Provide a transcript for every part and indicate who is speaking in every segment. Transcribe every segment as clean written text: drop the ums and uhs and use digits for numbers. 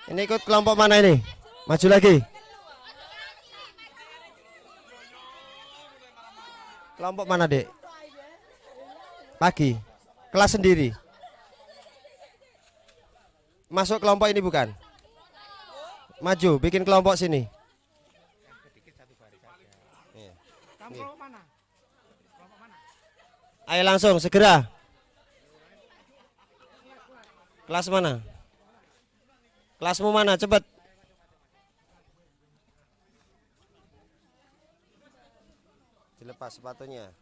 Speaker 1: Ini ikut kelompok mana ini? Maju lagi. Kelompok mana, Dek? Pagi. Kelas sendiri. Masuk kelompok ini bukan? Maju, bikin kelompok sini. Ayo langsung, segera. Kelas mana? Kelasmu mana? Cepat. Dilepas sepatunya.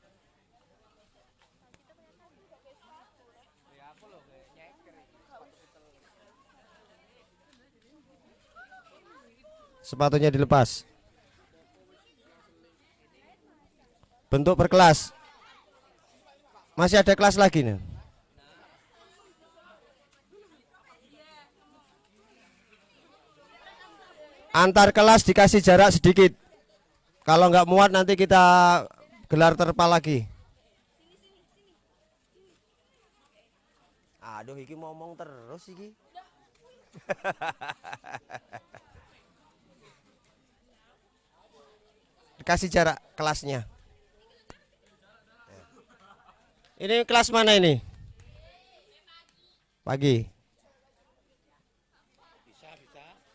Speaker 1: Sepatunya dilepas. Bentuk per kelas. Masih ada kelas lagi nih. Antar kelas dikasih jarak sedikit. Kalau nggak muat nanti kita gelar terpal lagi. Aduh, iki ngomong terus iki. Dikasih jarak kelasnya. Ini kelas mana ini? Pagi.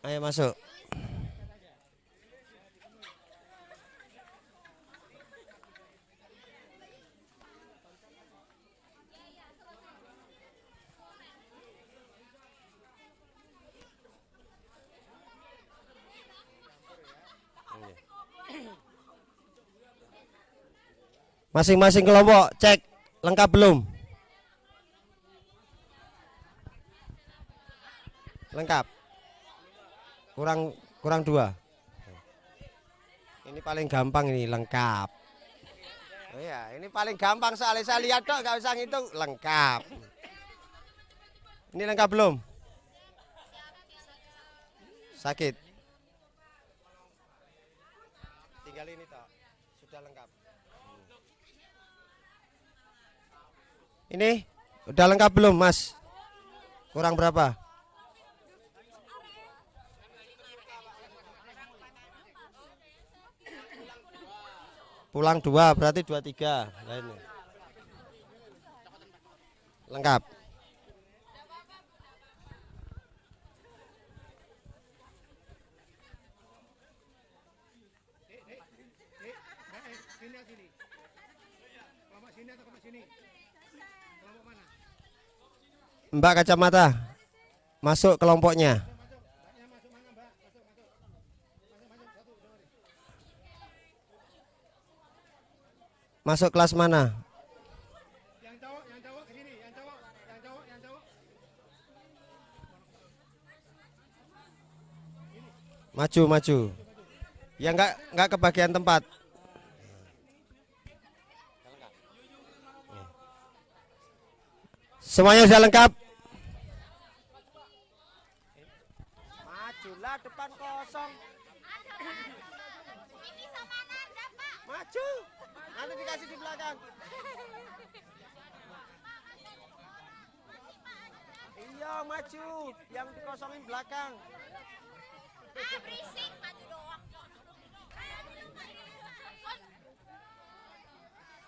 Speaker 1: Ayo masuk. Masing-masing kelompok cek lengkap belum? Lengkap. Kurang 2. Ini paling gampang ini lengkap. Oh ya, ini paling gampang soalnya saya lihat kok nggak usah ngitung lengkap. Ini lengkap belum? Sakit. Tinggal ini toh, sudah lengkap. Ini udah lengkap belum, Mas? Kurang berapa? Pulang 2, berarti 23. Nah, ini. Lengkap. Mbak kacamata, masuk kelompoknya. Masuk kelas mana? Yang cowok ke sini, yang cowok. Maju. Yang enggak kebagian tempat. Semuanya sudah lengkap? Majulah, depan kosong. Maju. Nanti dikasih di belakang. Iya, maju. Yang dikosongin belakang.
Speaker 2: Berisik, maju doang.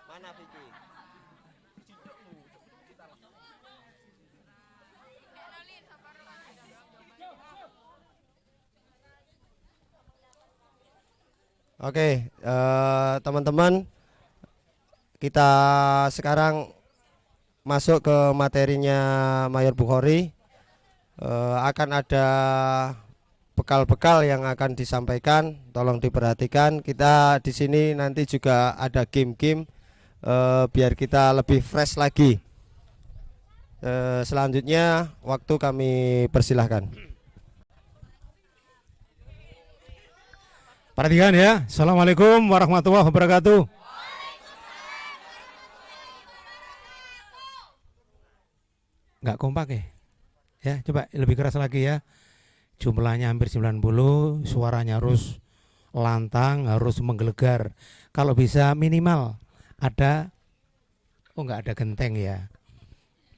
Speaker 1: Mana Vicky? Oke, teman-teman, kita sekarang masuk ke materinya Mayor Bukhari. Akan ada bekal-bekal yang akan disampaikan, tolong diperhatikan. Kita di sini nanti juga ada game-game biar kita lebih fresh lagi. Selanjutnya waktu kami persilahkan.
Speaker 3: Perhatikan ya. Assalamualaikum warahmatullahi wabarakatuh. Nggak kompak ya? Ya, coba lebih keras lagi ya. Jumlahnya hampir 90, suaranya harus lantang, harus menggelegar. Kalau bisa minimal ada, oh nggak ada genteng ya.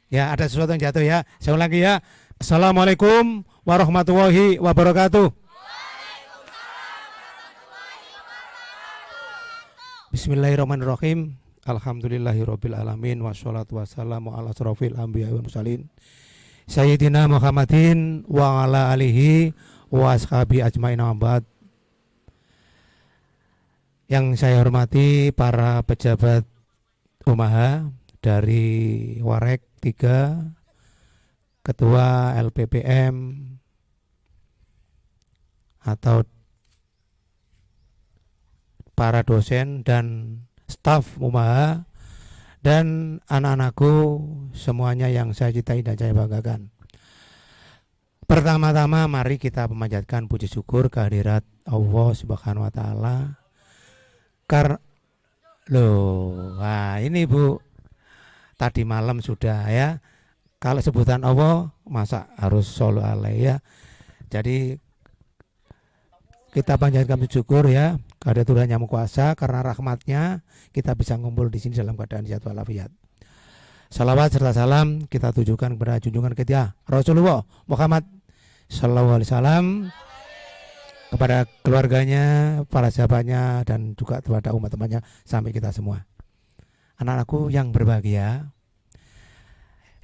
Speaker 3: Ya, ada sesuatu yang jatuh ya. Saya ulangi ya. Assalamualaikum warahmatullahi wabarakatuh. Bismillahirrahmanirrahim. Alhamdulillahirabbil alamin wassalatu wassalamu ala asrofil anbiya'i wal mursalin Sayyidina Muhammadin wa ala alihi wa ashabi ajmain abad. Yang saya hormati para pejabat Umaha dari Warek 3, Ketua LPPM atau para dosen dan staf Umaha dan anak-anakku semuanya yang saya cintai dan saya banggakan. Pertama-tama mari kita memanjatkan puji syukur kehadirat Allah Subhanahu wa taala. Wah ini Bu, tadi malam sudah ya. Kalau sebutan Allah masa harus sholli alaihi ya. Jadi kita panjatkan syukur ya kepada Tuhan Yang Maha Kuasa, karena rahmatnya kita bisa ngumpul di sini dalam keadaan sehat walafiat. Salawat serta salam kita tujukan kepada junjungan kita Rasulullah Muhammad sallallahu alaihi wasallam, kepada keluarganya, para sahabatnya, dan juga kepada umat temannya sampai kita semua. Anak-anakku yang berbahagia,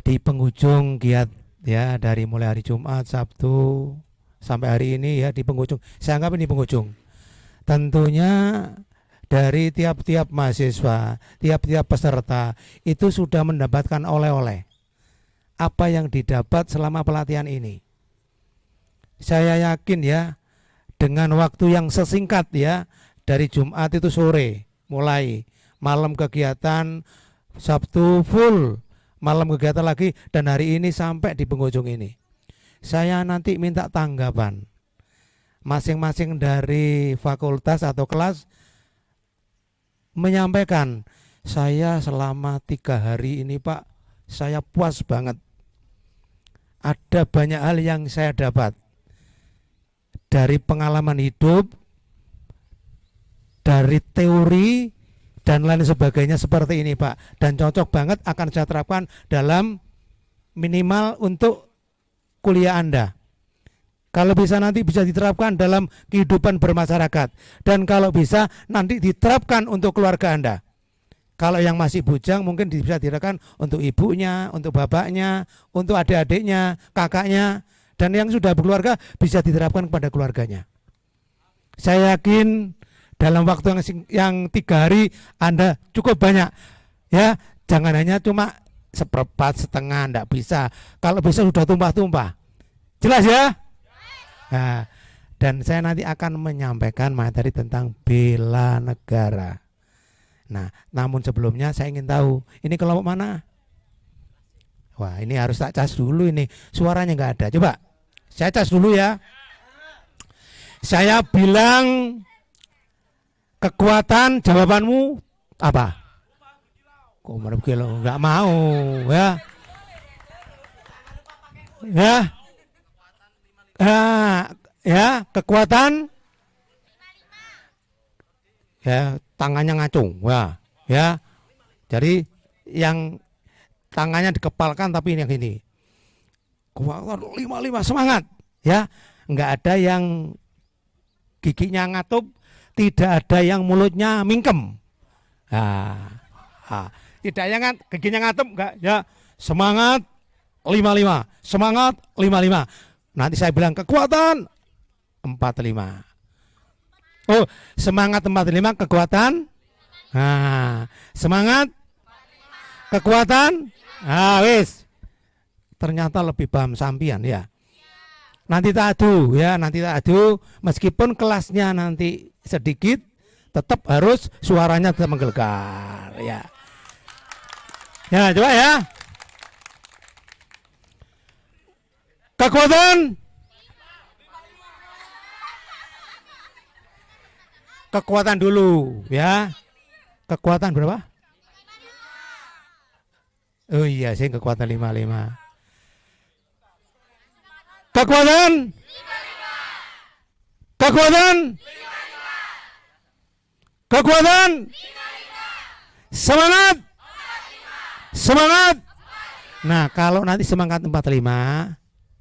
Speaker 3: di penghujung giat ya dari mulai hari Jumat, Sabtu sampai hari ini ya, di penghujung, saya anggap ini penghujung. Tentunya dari tiap-tiap mahasiswa, tiap-tiap peserta itu sudah mendapatkan oleh-oleh apa yang didapat selama pelatihan ini. Saya yakin ya, dengan waktu yang sesingkat ya, dari Jumat itu sore mulai, malam kegiatan, Sabtu full, malam kegiatan lagi, dan hari ini sampai di penghujung ini. Saya nanti minta tanggapan masing-masing dari fakultas atau kelas menyampaikan, saya selama 3 hari ini Pak, saya puas banget. Ada banyak hal yang saya dapat dari pengalaman hidup, dari teori dan lain sebagainya seperti ini Pak, dan cocok banget akan saya terapkan dalam minimal untuk kuliah Anda. Kalau bisa nanti bisa diterapkan dalam kehidupan bermasyarakat, dan kalau bisa nanti diterapkan untuk keluarga Anda. Kalau yang masih bujang mungkin bisa diterapkan untuk ibunya, untuk bapaknya, untuk adik-adiknya, kakaknya. Dan yang sudah berkeluarga bisa diterapkan kepada keluarganya. Saya yakin dalam waktu yang 3 hari Anda cukup banyak. Ya, jangan hanya cuma seperempat, setengah, enggak bisa. Kalau bisa sudah tumpah-tumpah. Jelas ya? Nah, dan saya nanti akan menyampaikan materi tentang bela negara. Nah, namun sebelumnya saya ingin tahu, ini kelompok mana? Wah, ini harus tak cas dulu ini. Suaranya enggak ada. Coba saya cas dulu ya. Saya bilang kekuatan, jawabanmu apa? Kok kilo? Enggak mau ya. Ya. Ya, kekuatan ya, tangannya ngacung. Wah, ya. Jadi yang tangannya dikepalkan tapi ini yang ini. Kuat 55 semangat ya, enggak ada yang giginya ngatup, tidak ada yang mulutnya mingkem. Tidak yang giginya ngatup enggak ya, semangat 55, semangat 55. Nanti saya bilang kekuatan 45. Oh, semangat 45, kekuatan. Semangat, kekuatan. Wis. Ternyata lebih paham sampian ya. Nanti tak adu ya, nanti tak adu, meskipun kelasnya nanti sedikit, tetap harus suaranya tetap menggelegar ya. Ya, coba ya. Kekuatan. Kekuatan dulu ya. Kekuatan berapa? Oh iya, saya kekuatan 55. Kekuatan 55. Kekuatan 55. Kekuatan 55. Semangat 45. Semangat 45. Nah, kalau nanti semangat 45,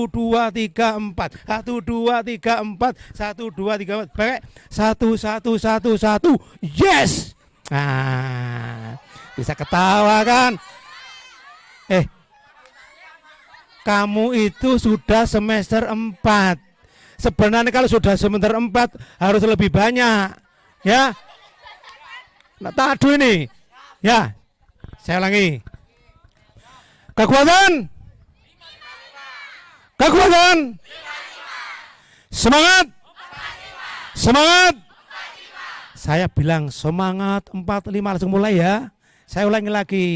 Speaker 3: 1, 2, 3, 4. 1, 2, 3, 4. 1, 2, 3, 4. Pakai 1, 1, 1, 1. Yes. Nah, bisa ketawa kan? Kamu itu sudah semester 4. Sebenarnya kalau sudah semester 4 harus lebih banyak. Ya. Nah, tadu ini. Ya. Saya ulangi. Kekuatan. Kekuatan. Semangat. Semangat. Saya bilang semangat 45 langsung mulai ya. Saya ulangi lagi.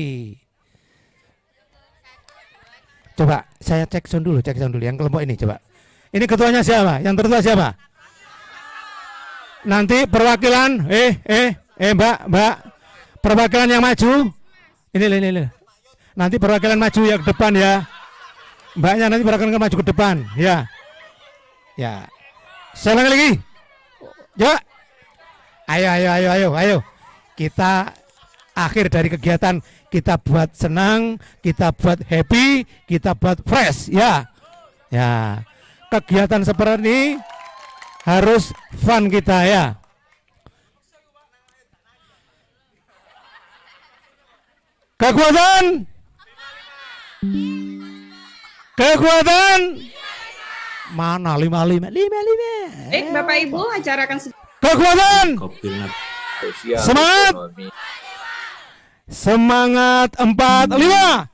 Speaker 3: Coba saya cek sound dulu yang kelompok ini coba. Ini ketuanya siapa? Yang tertua siapa? Nanti perwakilan Mbak. Perwakilan yang maju. Ini. Nanti perwakilan maju yang ke depan ya. Mbaknya nanti perwakilan maju ke depan, ya. Ya. Saya ulangi lagi. Coba. Ayo. Kita akhir dari kegiatan, kita buat senang, kita buat happy, kita buat fresh, ya. Ya. Kegiatan seperti ini harus fun kita ya. Kekuatan. Mana 55.
Speaker 2: Baik, Bapak Ibu, acara akan
Speaker 3: Kekuatan. Semangat. Semangat 45.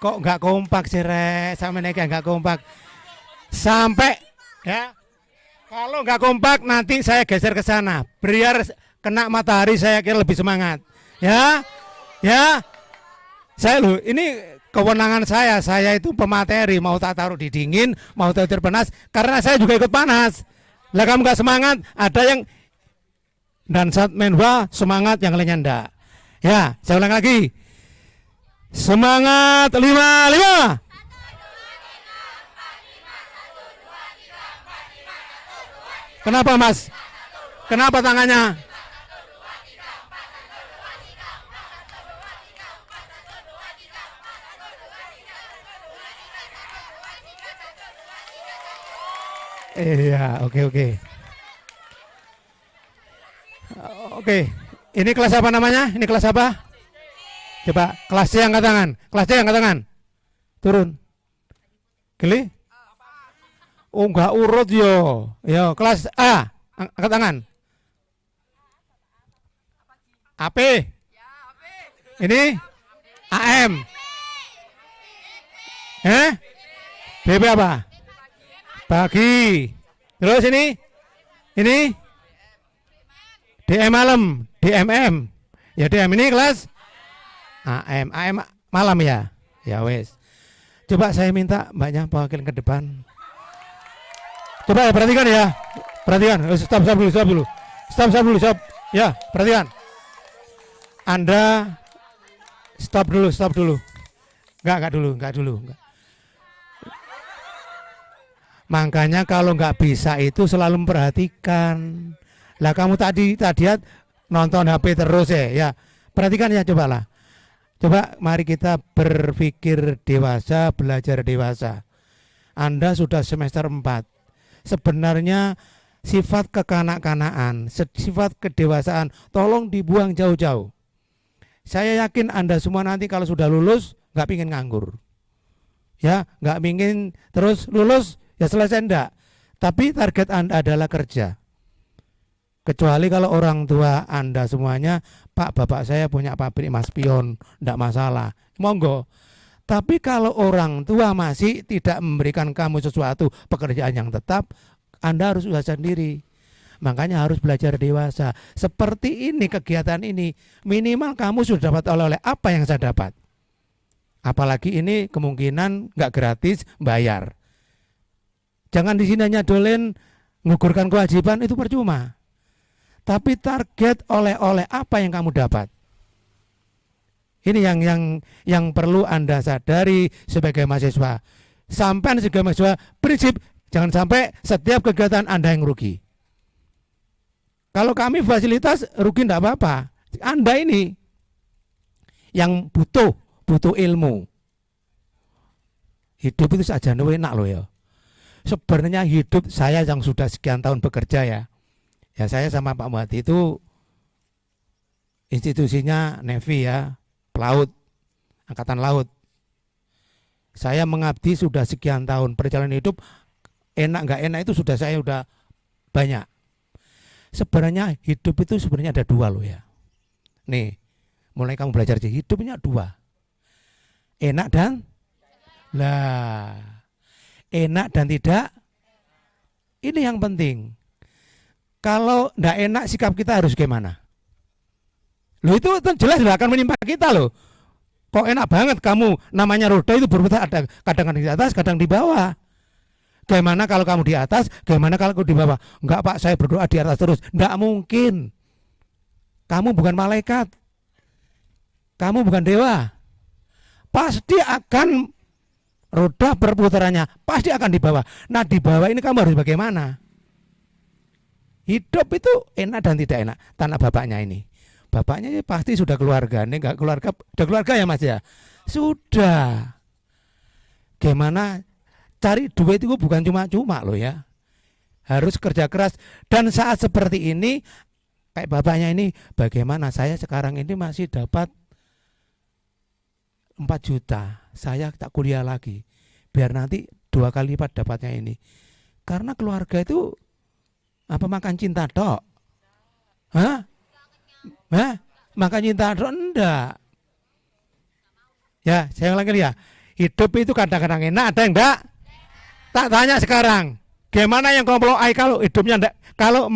Speaker 3: Kok nggak kompak sih Rek? Sama mereka nggak kompak. Sampai ya. Kalau nggak kompak nanti saya geser ke sana. Biar kena matahari saya kira lebih semangat. Ya. Saya loh, ini kewenangan saya. Saya itu pemateri, mau tak taruh di dingin, mau tak terpanas karena saya juga ikut panas. Lah kamu nggak semangat, ada yang dan saat menwa semangat yang lainnya enggak. Ya, saya ulang lagi. Semangat 55. Kenapa Mas? Kenapa tangannya? Iya, oke. Oke, ini kelas apa namanya? Ini kelas apa? Coba kelas C angkat tangan. Kelas C angkat tangan. Turun. Geli? Oh enggak urut yo. Yo kelas A angkat tangan. AP. Ini AM. BB apa? Pagi. Terus ini DM malam, DMM. Ya DM ini kelas AM. AM malam ya. Ya wes. Coba saya minta mbaknya wakil ke depan. Coba ya perhatikan ya. Perhatikan. Stop dulu. Stop dulu. Ya, perhatikan. Anda stop dulu. Enggak dulu. Makanya kalau nggak bisa itu selalu memperhatikan. Lah kamu tadi nonton HP terus ya. Perhatikan ya cobalah. Coba mari kita berpikir dewasa, belajar dewasa. Anda sudah semester 4. Sebenarnya sifat kekanak-kanakan, sifat kedewasaan tolong dibuang jauh-jauh. Saya yakin Anda semua nanti kalau sudah lulus nggak pingin nganggur. Ya, nggak pingin terus lulus ya selesai enggak. Tapi target Anda adalah kerja. Kecuali kalau orang tua Anda semuanya, Pak bapak saya punya pabrik emas pion, enggak masalah. Monggo. Tapi kalau orang tua masih tidak memberikan kamu sesuatu pekerjaan yang tetap, Anda harus usaha sendiri. Makanya harus belajar dewasa. Seperti ini kegiatan ini, minimal kamu sudah dapat oleh-oleh apa yang saya dapat. Apalagi ini kemungkinan nggak gratis, bayar. Jangan di sini hanya dolen ngugurkan kewajiban, itu percuma. Tapi target oleh-oleh apa yang kamu dapat. Ini yang perlu Anda sadari sebagai mahasiswa. Sampai sebagai mahasiswa, prinsip jangan sampai setiap kegiatan Anda yang rugi. Kalau kami fasilitas rugi tidak apa-apa. Anda ini yang butuh ilmu. Hidup itu saja enak loh ya. Sebenarnya hidup saya yang sudah sekian tahun bekerja ya. Ya saya sama Pak Muhadi itu institusinya Navy ya, pelaut, angkatan laut. Saya mengabdi sudah sekian tahun, perjalanan hidup enak nggak enak itu saya sudah banyak. Sebenarnya hidup itu sebenarnya ada dua loh ya. Nih, mulai kamu belajar hidupnya dua. Enak dan enak dan tidak. Ini yang penting. Kalau tidak enak sikap kita harus gimana? Loh itu jelas akan menimpa kita loh. Kok enak banget kamu namanya roda itu berputar ada kadang di atas, kadang di bawah. Gimana kalau kamu di atas, gimana kalau kamu di bawah? Enggak Pak, saya berdoa di atas terus. Enggak mungkin. Kamu bukan malaikat. Kamu bukan dewa. Pasti akan roda berputarannya, pasti akan di bawah. Nah di bawah ini kamu harus bagaimana? Hidup itu enak dan tidak enak. Tanah bapaknya ini. Bapaknya pasti sudah keluarga. Ini enggak keluarga, udah keluarga ya Mas ya? Sudah. Gimana cari duit itu bukan cuma-cuma loh ya. Harus kerja keras. Dan saat seperti ini, kayak bapaknya ini, bagaimana saya sekarang ini masih dapat 4 juta. Saya tak kuliah lagi. Biar nanti 2 kali lipat dapatnya ini. Karena keluarga itu apa makan cinta tok? Hah? Makan cinta tok enggak. Ya, saya ulangi ya. Hidup itu kadang-kadang enak, ada yang enggak? Tak tanya sekarang. Gimana yang kelompok A kalau hidupnya enggak, kalau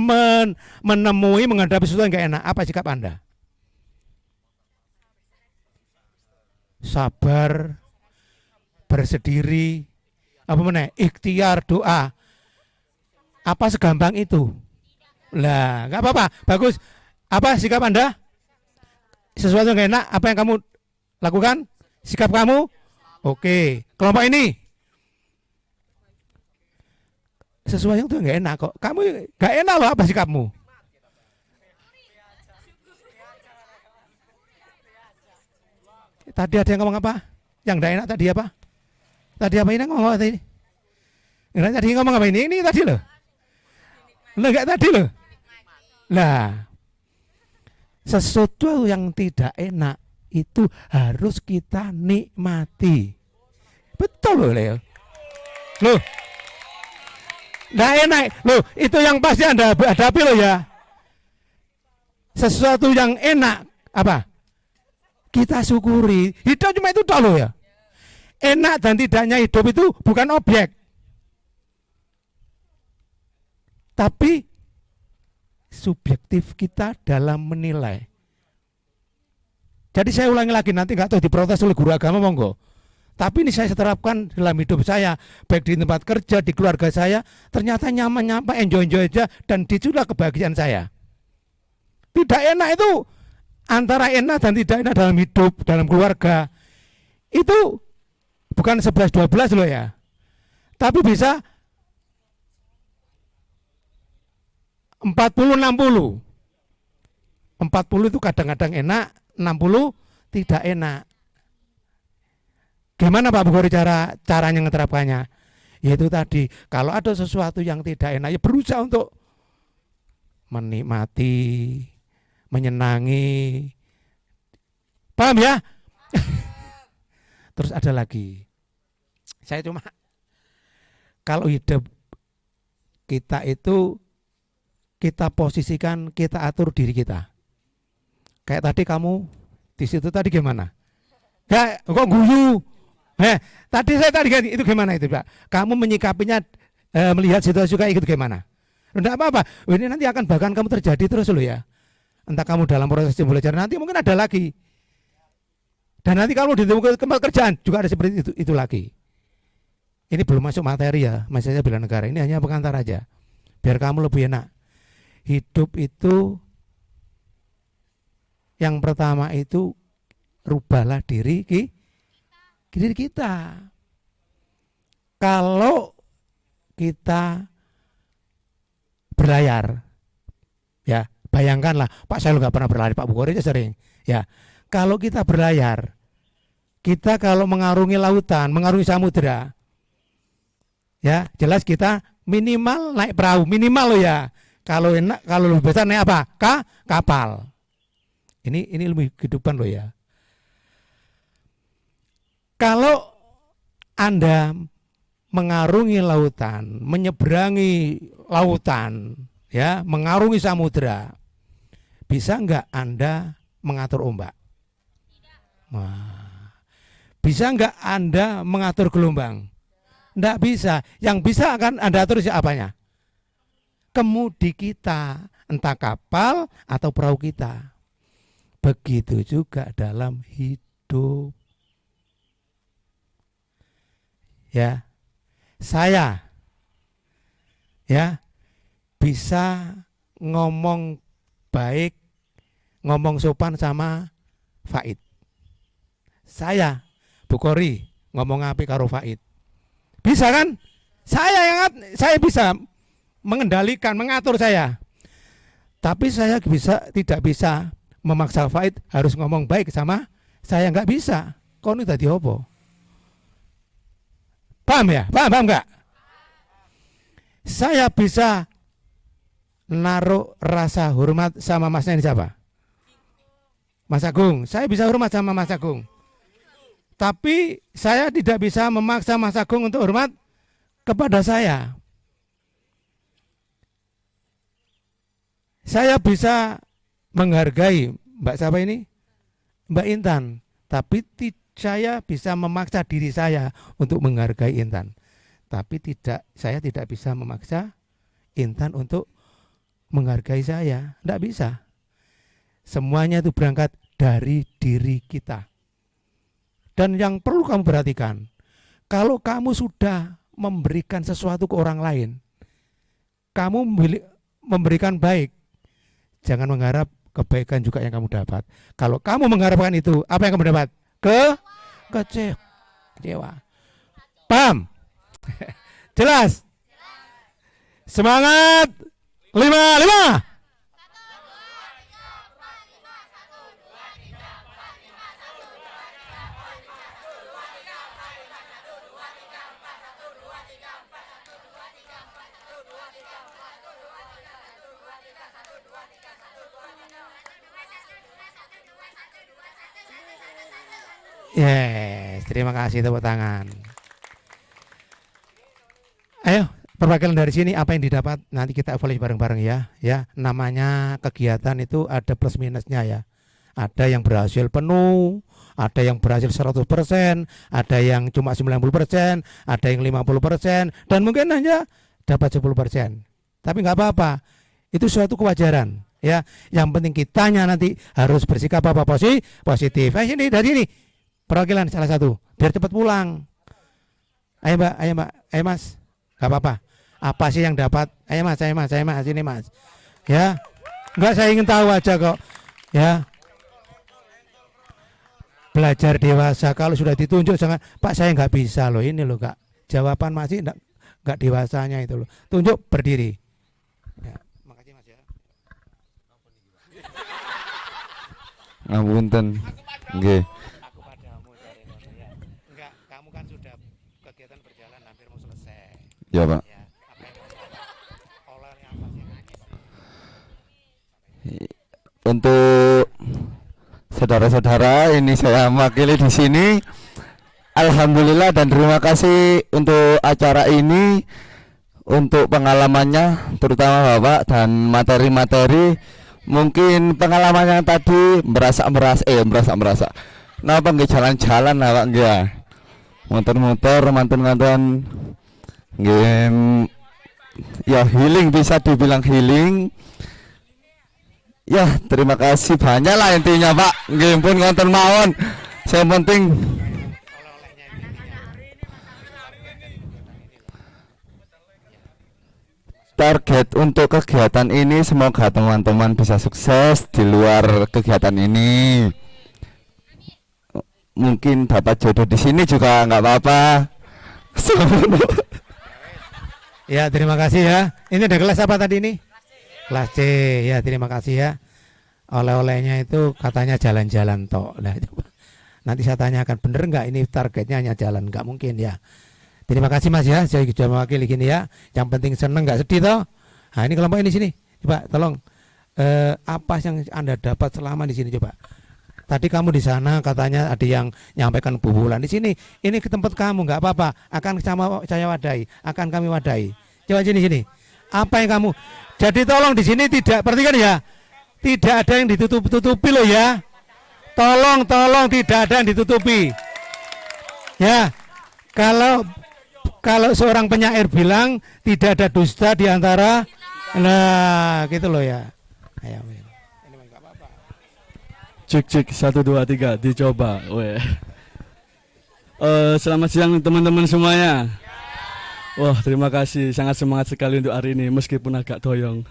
Speaker 3: menemui menghadapi sesuatu yang enggak enak, apa sikap Anda? Sabar, bersediri, apa mana? Ikhtiar, doa. Apa segampang itu? Lah, enggak apa-apa, bagus. Apa sikap Anda? Sesuatu yang enak, apa yang kamu lakukan? Sikap kamu? Oke. Kelompok ini? Sesuatu yang itu enggak enak kok. Kamu enggak enak loh, apa sikapmu? Tadi ada yang ngomong apa? Yang enggak enak tadi apa? Tadi apa ini ngomong apa tadi? Tadi ngomong apa ini? Ini tadi loh. Enggak tadi loh. Lah, sesuatu yang tidak enak itu harus kita nikmati. Betul loh, Leo. Loh, enggak enak. Loh, itu yang pasti Anda hadapi loh ya. Sesuatu yang enak, apa? Kita syukuri. Hidup cuma itu toh loh ya. Enak dan tidaknya hidup itu bukan objek. Tapi subjektif kita dalam menilai. Jadi saya ulangi lagi, nanti nggak tahu diprotes oleh guru agama monggo. Tapi ini saya terapkan dalam hidup saya, baik di tempat kerja, di keluarga saya, ternyata nyaman-nyaman, enjoy aja, dan disitulah kebahagiaan saya. Tidak enak itu, antara enak dan tidak enak dalam hidup, dalam keluarga, itu bukan 11-12 loh ya. Tapi bisa 40-60. 40 itu kadang-kadang enak, 60 tidak enak. Gimana Pak Bukhari caranya menerapkannya? Yaitu tadi, kalau ada sesuatu yang tidak enak, ya berusaha untuk menikmati, menyenangi. Paham ya? Terus ada lagi. Saya cuma, kalau hidup kita itu, kita posisikan, kita atur diri kita. Kayak tadi kamu di situ tadi gimana? Ya, kok guyu? Tadi itu gimana itu Pak? Kamu menyikapinya melihat situasi kayak gitu gimana? Enggak apa-apa. Ini nanti akan bahkan kamu terjadi terus loh ya. Entah kamu dalam proses belajar nanti mungkin ada lagi. Dan nanti kalau di tempat kerjaan juga ada seperti itu lagi. Ini belum masuk materi ya, maksudnya bela negara. Ini hanya pengantar aja. Biar kamu lebih enak. Hidup itu yang pertama itu rubahlah diri kita. Kalau kita berlayar, ya bayangkanlah, Pak saya nggak pernah berlayar, Pak Bukhari aja sering. Ya, kalau kita berlayar, kita kalau mengarungi lautan, mengarungi samudera, ya jelas kita minimal naik perahu, minimal loh ya. Kalau lebih besar naik apa? Kapal. Ini lebih kehidupan loh ya. Kalau Anda mengarungi lautan, menyeberangi lautan, ya, mengarungi samudera, bisa enggak Anda mengatur ombak? Wah. Bisa enggak Anda mengatur gelombang? Enggak bisa. Yang bisa akan Anda atur apanya? Kemudi kita, entah kapal atau perahu kita. Begitu juga dalam hidup. Ya, saya ya bisa ngomong baik, ngomong sopan sama Faid. Saya Bukhari ngomong apik karo Faid. Bisa kan? Saya bisa mengendalikan, mengatur saya. Tapi saya tidak bisa memaksa Faid harus ngomong baik sama saya, nggak bisa. Kok ini tadi apa? Paham ya? Paham enggak? Saya bisa naruh rasa hormat sama masnya ini siapa? Mas Agung. Saya bisa hormat sama Mas Agung. Tapi saya tidak bisa memaksa Mas Agung untuk hormat kepada saya. Saya bisa menghargai Mbak siapa ini? Mbak Intan. Tapi saya bisa memaksa diri saya untuk menghargai Intan. Tapi saya tidak bisa memaksa Intan untuk menghargai saya. Tidak bisa. Semuanya itu berangkat dari diri kita. Dan yang perlu kamu perhatikan, kalau kamu sudah memberikan sesuatu ke orang lain, kamu memberikan baik, jangan mengharap kebaikan juga yang kamu dapat. Kalau kamu mengharapkan itu, apa yang kamu dapat? Kecewa. Paham? Jelas? Semangat. 5. Yes, terima kasih, tepuk tangan. Ayo, perwakilan dari sini apa yang didapat nanti kita evaluasi bareng-bareng ya. Ya, namanya kegiatan itu ada plus minusnya ya. Ada yang berhasil penuh, ada yang berhasil 100%, ada yang cuma 90%, ada yang 50%, dan mungkin hanya dapat 10%. Tapi nggak apa-apa. Itu suatu kewajaran ya. Yang penting kitanya nanti harus bersikap apa positif. Sini dari ini perwakilan salah satu biar cepat pulang. Ayo Mbak, ayo Mas. Gak apa-apa. Apa sih yang dapat? Ayo Mas, sini Mas. Ya. Enggak, saya ingin tahu aja kok. Ya. Belajar dewasa, kalau sudah ditunjuk jangan Pak saya nggak bisa loh, ini loh Kak. Jawaban masih nggak dewasanya itu loh. Tunjuk berdiri. Ya, makasih Mas ya.
Speaker 4: Ngapunten. Nggih.
Speaker 3: Aku padamu cari ya. Enggak, kamu kan sudah kegiatan berjalan hampir mau selesai.
Speaker 4: Ya, Pak.
Speaker 3: Ya, apa yang mau olahnya apa sih?
Speaker 4: Untuk saudara-saudara, ini saya mewakili di sini. Alhamdulillah dan terima kasih untuk acara ini, untuk pengalamannya, terutama Bapak dan materi-materi. Mungkin pengalaman yang tadi merasa. Napa nggih jalan-jalan Pak nggih. Motor-motor, mantan-mantan nggih. Ya healing, bisa dibilang healing. Ya, terima kasih banyak lah intinya Pak. Nggih pun ngonten mawon. Yang penting target untuk kegiatan ini semoga teman-teman bisa sukses di luar kegiatan ini. Mungkin dapat jodoh di sini juga nggak apa-apa.
Speaker 3: Ya, terima kasih ya. Ini ada kelas apa tadi ini? Kelas C. Ya, terima kasih ya. Oleh-olehnya itu katanya jalan-jalan tok. Nah, coba. Nanti saya tanyakan bener nggak ini targetnya hanya jalan? Nggak mungkin ya. Terima kasih Mas ya. Saya sudah mewakili gini ya. Yang penting seneng, nggak sedih toh. Nah, ini kelompok ini sini. Coba tolong apa yang Anda dapat selama di sini coba. Tadi kamu di sana katanya ada yang nyampaikan Bu Wulan di sini. Ini ke tempat kamu nggak apa-apa. Akan saya wadai, akan kami wadai. Coba sini. Apa yang kamu? Jadi tolong di sini tidak, perhatikan ya. Tidak ada yang ditutup-tutupi loh ya. Tolong tidak ada yang ditutupi. Ya. Kalau seorang penyair bilang tidak ada dusta di antara, nah gitu loh ya. Ayo.
Speaker 5: Cek 1 2 3 dicoba. Weh. Selamat siang teman-teman semuanya. Wah, terima kasih, sangat semangat sekali untuk hari ini meskipun agak doyong.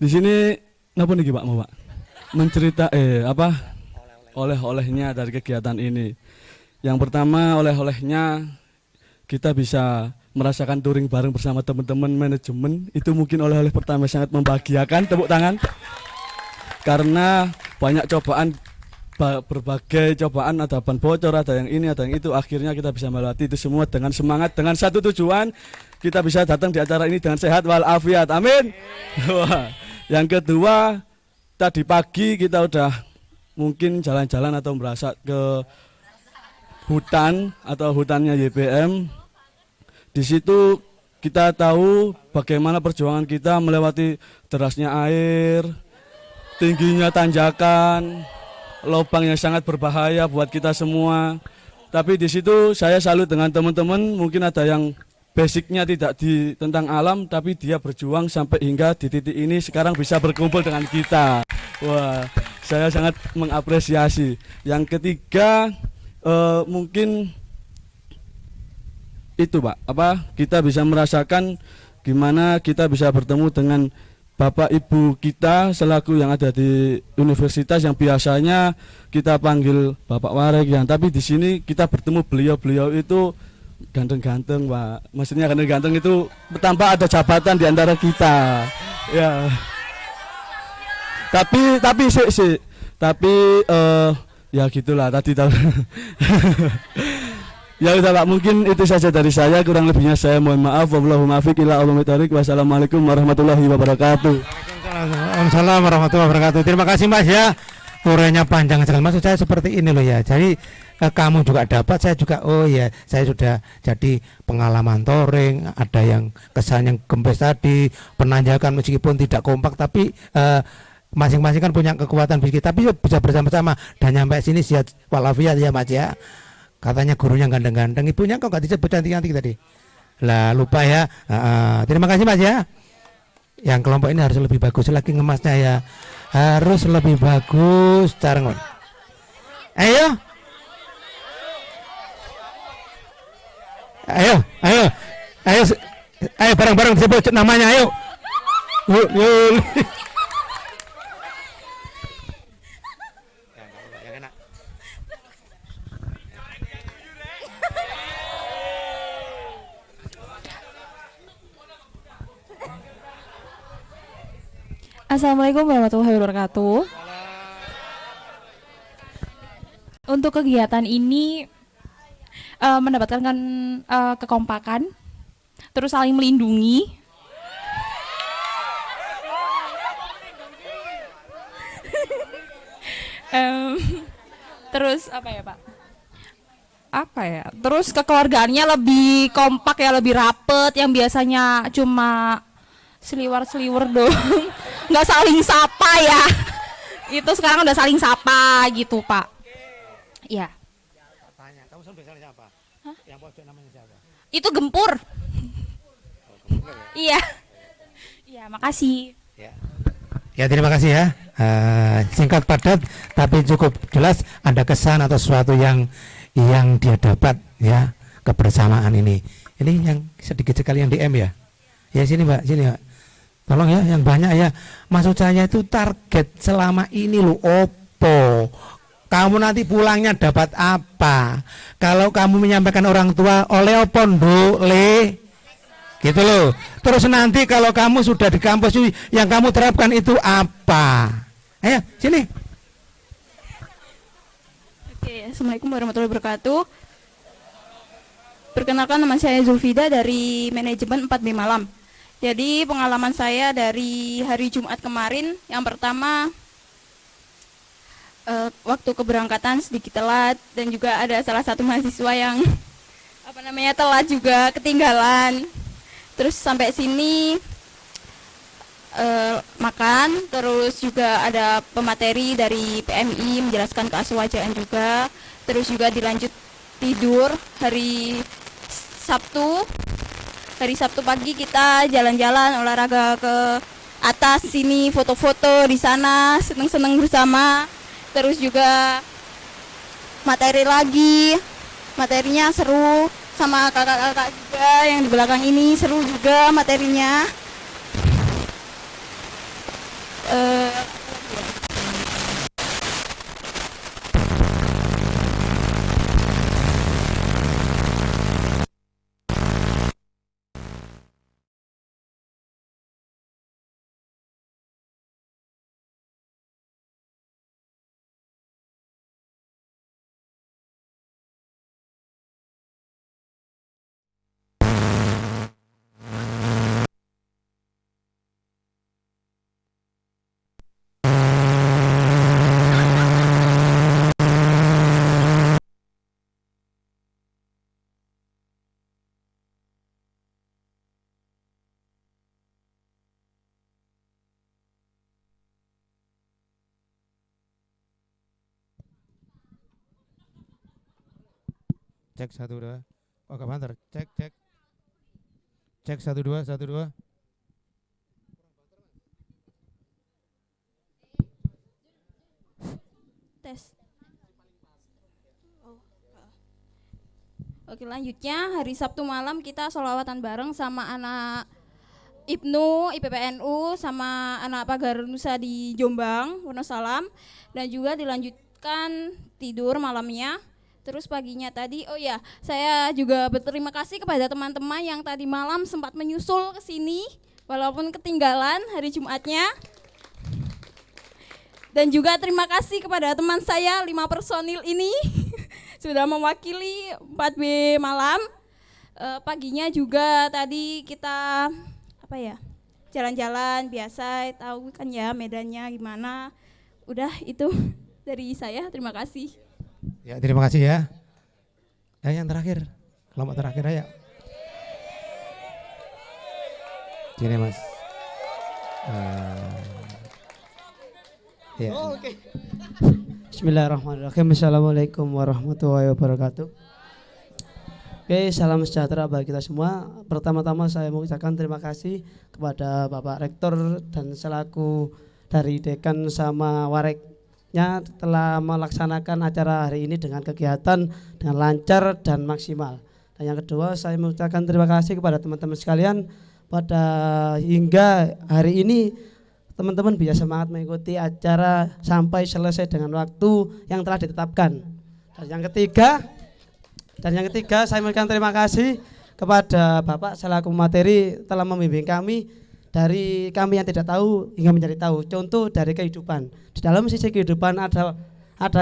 Speaker 5: Di sini ngapa nih Pak mau Pak? Mencerita oleh-olehnya dari kegiatan ini. Yang pertama oleh-olehnya kita bisa merasakan touring bareng bersama teman-teman manajemen. Itu mungkin oleh-oleh pertama sangat membahagiakan, tepuk tangan. Karena banyak cobaan, berbagai cobaan, ada ban bocor, ada yang ini, ada yang itu. Akhirnya kita bisa melewati itu semua dengan semangat, dengan satu tujuan. Kita bisa datang di acara ini dengan sehat walafiat. Amin. Wah. Yang kedua, tadi pagi kita udah mungkin jalan-jalan atau merasa ke hutan atau hutannya YPM. Di situ kita tahu bagaimana perjuangan kita melewati derasnya air, tingginya tanjakan, lubang yang sangat berbahaya buat kita semua. Tapi di situ saya salut dengan teman-teman, mungkin ada yang basicnya tidak tentang alam, tapi dia berjuang sampai hingga di titik ini sekarang bisa berkumpul dengan kita. Wah, saya sangat mengapresiasi. Yang ketiga mungkin itu Pak, kita bisa merasakan gimana kita bisa bertemu dengan Bapak Ibu kita selaku yang ada di universitas yang biasanya kita panggil Bapak Warek, yang tapi di sini kita bertemu beliau itu ganteng-ganteng Pak. Maksudnya ganteng-ganteng itu tanpa ada jabatan di antara kita. Ya. Tapi ya gitulah tadi tahu. Ya udah Pak, mungkin itu saja dari saya, kurang lebihnya saya mohon maaf. Wallahumma muwaffiq ila aqwamit thoriq. Wassalamualaikum warahmatullahi wabarakatuh.
Speaker 3: Waalaikumsalam warahmatullahi wabarakatuh. Terima kasih Mas ya. Urainya panjang sekali. Maksud saya seperti ini loh ya. Jadi kamu juga dapat, saya juga saya sudah jadi pengalaman touring, ada yang kesan yang gembes tadi, penanjakan meskipun tidak kompak tapi masing-masing kan punya kekuatan fisik, tapi bisa bersama-sama dan nyampe sini sehat walafiat ya Mas ya. Katanya gurunya ganteng-ganteng, ibunya kok gak disebut cantik-cantik tadi. Lah lupa ya. Terima kasih Mas ya. Yang kelompok ini harus lebih bagus lagi ngemasnya ya. Harus lebih bagus cara ngon. Ayo. Ayo, ayo. Ayo, ayo bareng-bareng disebut namanya ayo. Yuk, yuk.
Speaker 6: Assalamualaikum warahmatullahi wabarakatuh. Untuk kegiatan ini mendapatkan kekompakan, terus saling melindungi, terus apa ya Pak? Apa ya? Terus kekeluargaannya lebih kompak ya, lebih rapet. Yang biasanya cuma seliwer-seliwer doang, nggak saling sapa ya. Itu sekarang udah saling sapa gitu Pak. Ya.
Speaker 3: Tanya, kamu saudara siapa? Hah? Yang pojok namanya siapa?
Speaker 6: Itu Gempur. Iya. Iya, makasih.
Speaker 3: Ya. Ya, terima kasih ya. Singkat padat tapi cukup jelas, ada kesan atau sesuatu yang dia dapat ya, kebersamaan ini. Ini yang sedikit sekali yang DM ya. Ya sini Mbak, sini Mbak. Tolong ya, yang banyak ya. Maksud saya itu target selama ini lo opo. Kamu nanti pulangnya dapat apa? Kalau kamu menyampaikan orang tua oleh opo nduk le, gitu loh. Terus nanti kalau kamu sudah di kampus yang kamu terapkan itu apa? Ayo sini.
Speaker 6: Oke, Assalamualaikum warahmatullahi wabarakatuh. Perkenalkan, nama saya Zulfida dari manajemen 4B Malam. Jadi pengalaman saya dari hari Jumat kemarin, yang pertama waktu keberangkatan sedikit telat, dan juga ada salah satu mahasiswa yang telat juga, ketinggalan. Terus sampai sini makan, terus juga ada pemateri dari PMI menjelaskan keaswajaan juga, terus juga dilanjut tidur hari Sabtu pagi kita jalan-jalan olahraga ke atas sini, foto-foto di sana, seneng-seneng bersama. Terus juga materi lagi, materinya seru, sama kakak-kakak juga yang di belakang ini seru juga materinya.
Speaker 3: Cek 1 2. Oh, kapan banter. Cek cek. Cek 1 2 1 2.
Speaker 6: Tes. Oke, lanjutnya hari Sabtu malam kita sholawatan bareng sama anak IPNU, IPPNU, sama anak Pagar Nusa di Jombang, Wonosalam, dan juga dilanjutkan tidur malamnya. Terus paginya tadi, oh ya, saya juga berterima kasih kepada teman-teman yang tadi malam sempat menyusul ke sini walaupun ketinggalan hari Jumatnya. Dan juga terima kasih kepada teman saya 5 personil ini sudah mewakili 4B Malam. Paginya juga tadi kita jalan-jalan biasa, tahu kan ya medannya gimana. Udah itu dari saya, terima kasih.
Speaker 3: Ya, terima kasih ya. Yang terakhir, kelompok terakhir aja. Sini Mas. Ya.
Speaker 7: Oh, oke. Bismillahirrahmanirrahim. Assalamualaikum warahmatullahi wabarakatuh. Oke, salam sejahtera bagi kita semua. Pertama-tama saya mau ucapkan terima kasih kepada Bapak Rektor dan selaku dari Dekan sama Wareknya telah melaksanakan acara hari ini dengan kegiatan dengan lancar dan maksimal. Dan yang kedua, saya mengucapkan terima kasih kepada teman-teman sekalian pada hingga hari ini teman-teman bisa semangat mengikuti acara sampai selesai dengan waktu yang telah ditetapkan. Dan yang ketiga, saya mengucapkan terima kasih kepada Bapak selaku materi telah membimbing kami dari kami yang tidak tahu hingga menjadi tahu. Contoh dari kehidupan. Di dalam sisi kehidupan ada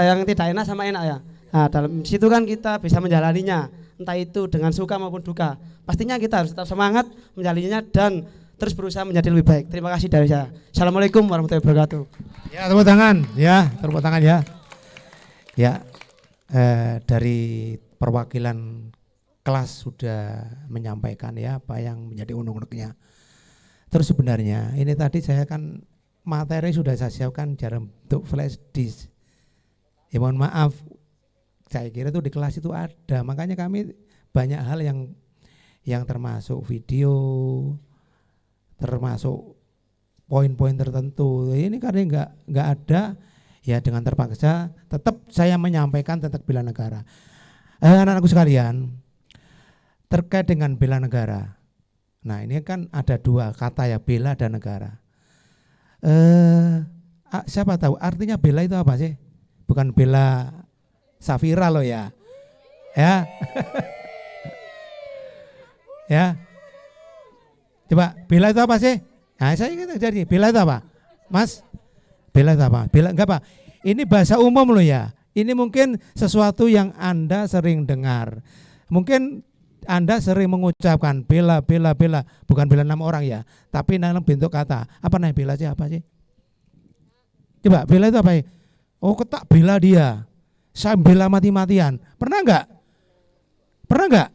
Speaker 7: yang tidak enak sama enak ya. Nah, dalam situ kan kita bisa menjalaninya, entah itu dengan suka maupun duka. Pastinya kita harus tetap semangat menjalaninya dan terus berusaha menjadi lebih baik. Terima kasih dari saya. Assalamualaikum warahmatullahi wabarakatuh.
Speaker 3: Ya, tepuk tangan ya. Ya, dari perwakilan kelas sudah menyampaikan ya apa yang menjadi unek-uneknya. Terus sebenarnya ini tadi saya kan materi sudah saya siapkan dalam bentuk flash disk. Ya mohon maaf, saya kira itu di kelas itu ada, makanya kami banyak hal yang termasuk video, termasuk poin-poin tertentu. Ini karena nggak ada, ya dengan terpaksa tetap saya menyampaikan tentang bela negara. Anak-anakku sekalian, terkait dengan bela negara. Nah ini kan ada dua kata ya, bela dan negara. Siapa tahu artinya bela itu apa sih? Bukan bela Safira loh ya. Ya. Ya. Coba bela itu apa sih? Nah saya ingin jadi bela itu apa? Mas? Bela itu apa? Bela enggak apa? Ini bahasa umum loh ya. Ini mungkin sesuatu yang Anda sering dengar. Mungkin Anda sering mengucapkan bela, bukan bela nama orang ya, tapi dalam bentuk kata. Apa namanya bela sih? Apa sih? Coba bela itu apa ya? Oh, ketak bela dia. Saya bela mati-matian. Pernah enggak?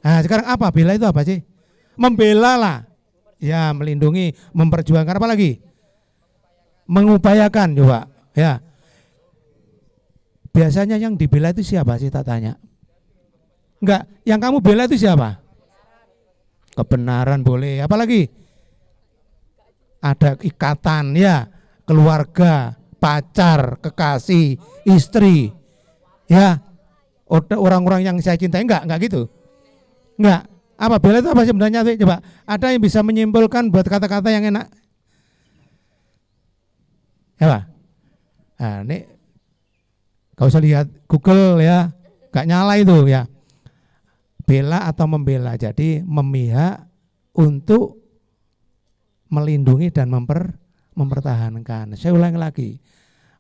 Speaker 3: Nah, sekarang apa? Bela itu apa sih? Membela lah. Ya, melindungi, memperjuangkan, apa lagi? Mengupayakan coba. Ya. Biasanya yang dibela itu siapa sih, tak tanya? Enggak, yang kamu bela itu siapa? Kebenaran boleh, apalagi? Ada ikatan ya, keluarga, pacar, kekasih, istri. Ya. Orang-orang yang saya cintai enggak gitu. Enggak. Apa bela itu apa sebenarnya? Coba, ada yang bisa menyimpulkan buat kata-kata yang enak? Ya, Pak. Nah, ini kau usah lihat Google ya, gak nyala itu ya. Bela atau membela, jadi memihak untuk melindungi dan mempertahankan. Saya ulangi lagi,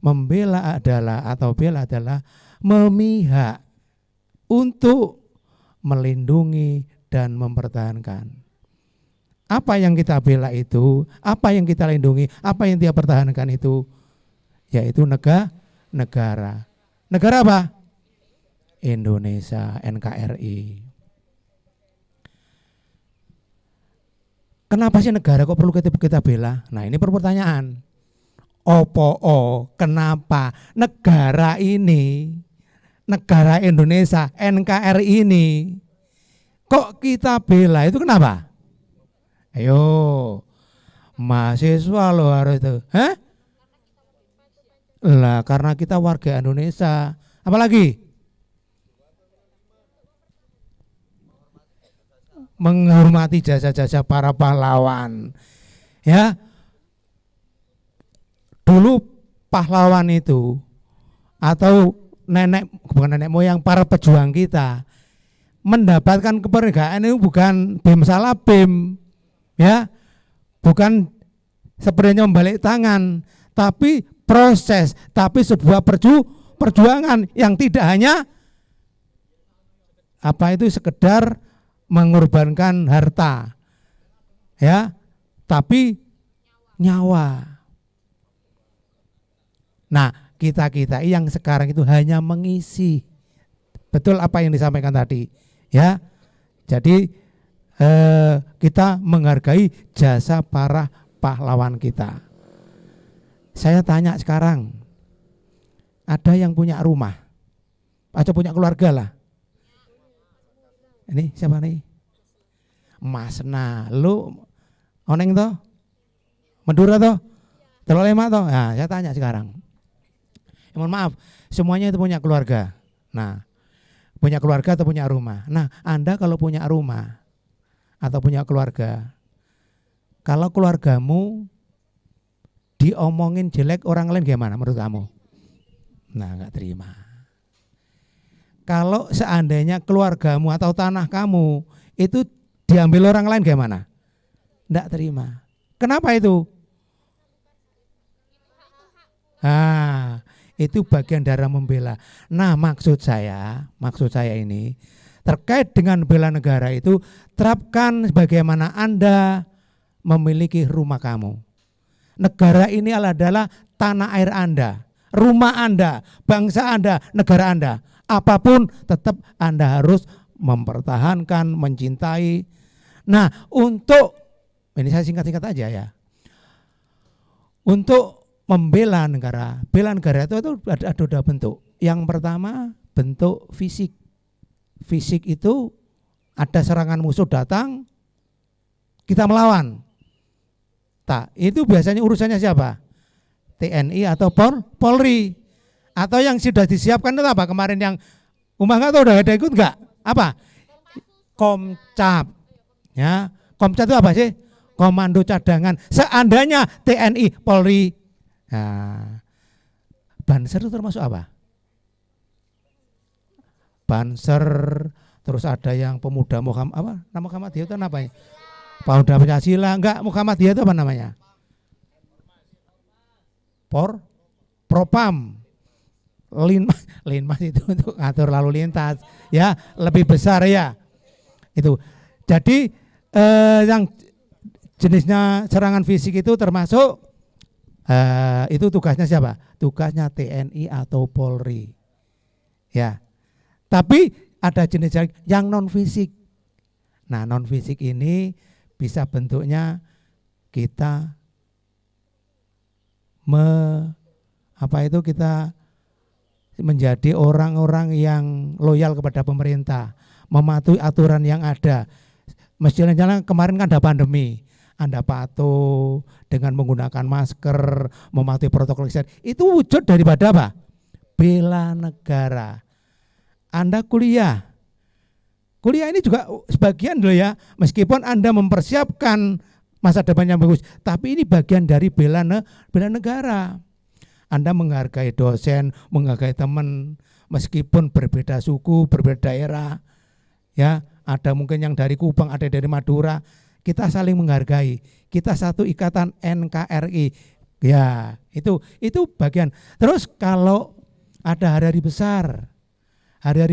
Speaker 3: membela adalah atau bela adalah memihak untuk melindungi dan mempertahankan. Apa yang kita bela itu, apa yang kita lindungi, apa yang dia pertahankan itu, yaitu negara. Negara apa? Indonesia, NKRI. Kenapa sih negara kok perlu kita bela? Nah ini pertanyaan. Kenapa negara ini, negara Indonesia, NKRI ini, kok kita bela? Itu kenapa? Ayo, mahasiswa loh harus itu. Hah? Lah karena kita warga Indonesia. Apalagi? Menghormati jasa-jasa para pahlawan. Ya. Dulu pahlawan itu atau bukan nenek moyang, para pejuang kita mendapatkan kemerdekaan itu bukan bim salah bim. Ya. Bukan sebenarnya membalik tangan, tapi proses, tapi sebuah perjuangan yang tidak hanya apa itu sekedar mengorbankan harta, ya, tapi nyawa. Nah, kita yang sekarang itu hanya mengisi, betul apa yang disampaikan tadi, ya. Jadi kita menghargai jasa para pahlawan kita. Saya tanya sekarang, ada yang punya rumah atau punya keluarga lah? Ini siapa nih? Mas Nah, lu oneng toh? Madura toh? Telok Lemak toh? Nah, saya tanya sekarang. Mohon maaf, semuanya itu punya keluarga. Nah, punya keluarga atau punya rumah. Nah, Anda kalau punya rumah atau punya keluarga, kalau keluargamu diomongin jelek orang lain gimana menurut kamu? Nah, nggak terima. Kalau seandainya keluargamu atau tanah kamu itu diambil orang lain gimana? Nggak terima. Kenapa itu? Ah, itu bagian darah membela. Nah, maksud saya ini terkait dengan bela negara itu terapkan bagaimana Anda memiliki rumah kamu. Negara ini adalah tanah air Anda, rumah Anda, bangsa Anda, negara Anda. Apapun tetap Anda harus mempertahankan, mencintai. Nah, untuk ini saya singkat-singkat aja ya. Untuk membela negara, bela negara itu ada dua bentuk. Yang pertama bentuk fisik. Fisik itu ada serangan musuh datang, kita melawan. Tak, itu biasanya urusannya siapa? TNI atau Polri. Atau yang sudah disiapkan itu apa? Kemarin yang nggak tahu udah ada ikut nggak? Apa? Komcap. Ya, Komcap itu apa sih? Komando cadangan. Seandainya TNI, Polri. Nah, Banser itu termasuk apa? Banser, terus ada yang pemuda Muhammad apa? Nama Muhammadiyah itu apa ya? Pemuda Pancasila, enggak, Muhammadiyah itu apa namanya? Propam. Linmas itu untuk ngatur lalu lintas, ya, lebih besar ya. Itu. Jadi yang jenisnya serangan fisik itu termasuk itu tugasnya siapa? Tugasnya TNI atau Polri. Ya. Tapi ada jenis yang non fisik. Nah, non fisik ini bisa bentuknya kita kita menjadi orang-orang yang loyal kepada pemerintah, mematuhi aturan yang ada. Mestinya kemarin kan ada pandemi, Anda patuh dengan menggunakan masker, mematuhi protokol kesehatan. Itu wujud daripada apa? Bela negara. Anda kuliah ini juga sebagian loh ya, meskipun Anda mempersiapkan masa depan yang bagus, tapi ini bagian dari bela negara. Anda menghargai dosen, menghargai teman, meskipun berbeda suku, berbeda daerah, ya, ada mungkin yang dari Kupang, ada dari Madura, kita saling menghargai, kita satu ikatan NKRI, ya, itu bagian. Terus kalau ada hari-hari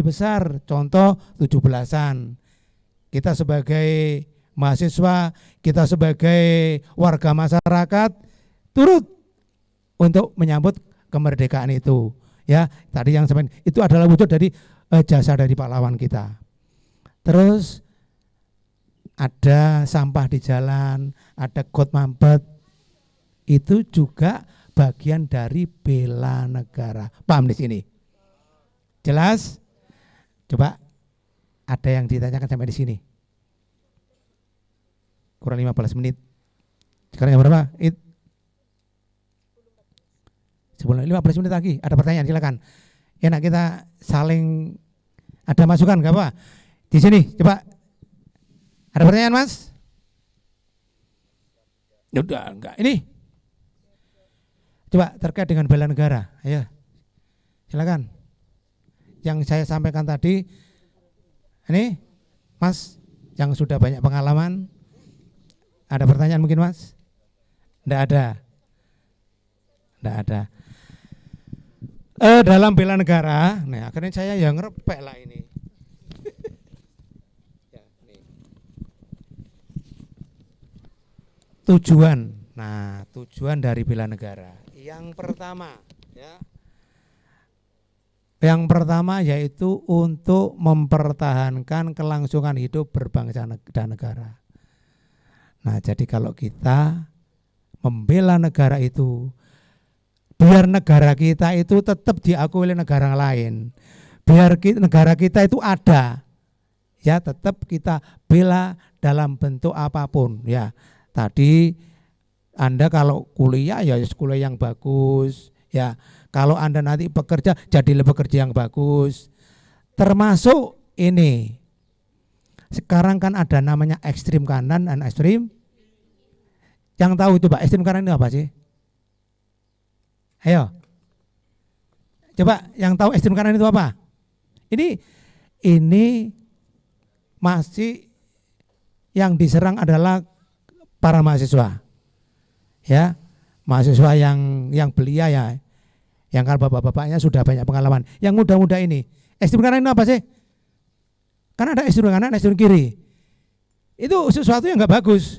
Speaker 3: besar, contoh 17-an, kita sebagai mahasiswa, kita sebagai warga masyarakat turut untuk menyambut kemerdekaan itu, ya. Tadi yang sampai itu adalah wujud dari jasa dari pahlawan kita. Terus ada sampah di jalan, ada got mampet, itu juga bagian dari bela negara. Paham di sini? Jelas? Coba ada yang ditanyakan sampai di sini. Kurang 15 menit. Sekarang yang berapa? Sebelum 15 menit lagi, ada pertanyaan, silakan. Enak kita saling ada masukan enggak apa? Di sini, coba. Ada pertanyaan, Mas? Udah enggak. Ini. Coba terkait dengan bela negara. Ayo. Silakan. Yang saya sampaikan tadi, ini Mas yang sudah banyak pengalaman, ada pertanyaan mungkin Mas? Enggak ada. Dalam bela negara, nah akhirnya saya yang ngerepek lah ini. Ya, nih. Tujuan dari bela negara. Yang pertama yaitu untuk mempertahankan kelangsungan hidup berbangsa dan negara. Nah, jadi kalau kita membela negara itu, biar negara kita itu tetap diakui oleh negara lain, biar negara kita itu ada, ya tetap kita bela dalam bentuk apapun ya. Tadi Anda kalau kuliah ya kuliah yang bagus ya. Kalau Anda nanti bekerja jadilah bekerja yang bagus. Termasuk ini. Sekarang kan ada namanya ekstrim kanan dan ekstrim. Yang tahu coba ekstrim kanan itu apa sih? Ayo. Coba yang tahu ekstrim kanan itu apa? Ini masih yang diserang adalah para mahasiswa. Ya, mahasiswa yang belia ya. Yang kalau bapak-bapaknya sudah banyak pengalaman. Yang muda-muda ini, ekstrem kanan itu apa sih? Kan ada ekstrem kanan, ekstrem kiri. Itu sesuatu yang enggak bagus.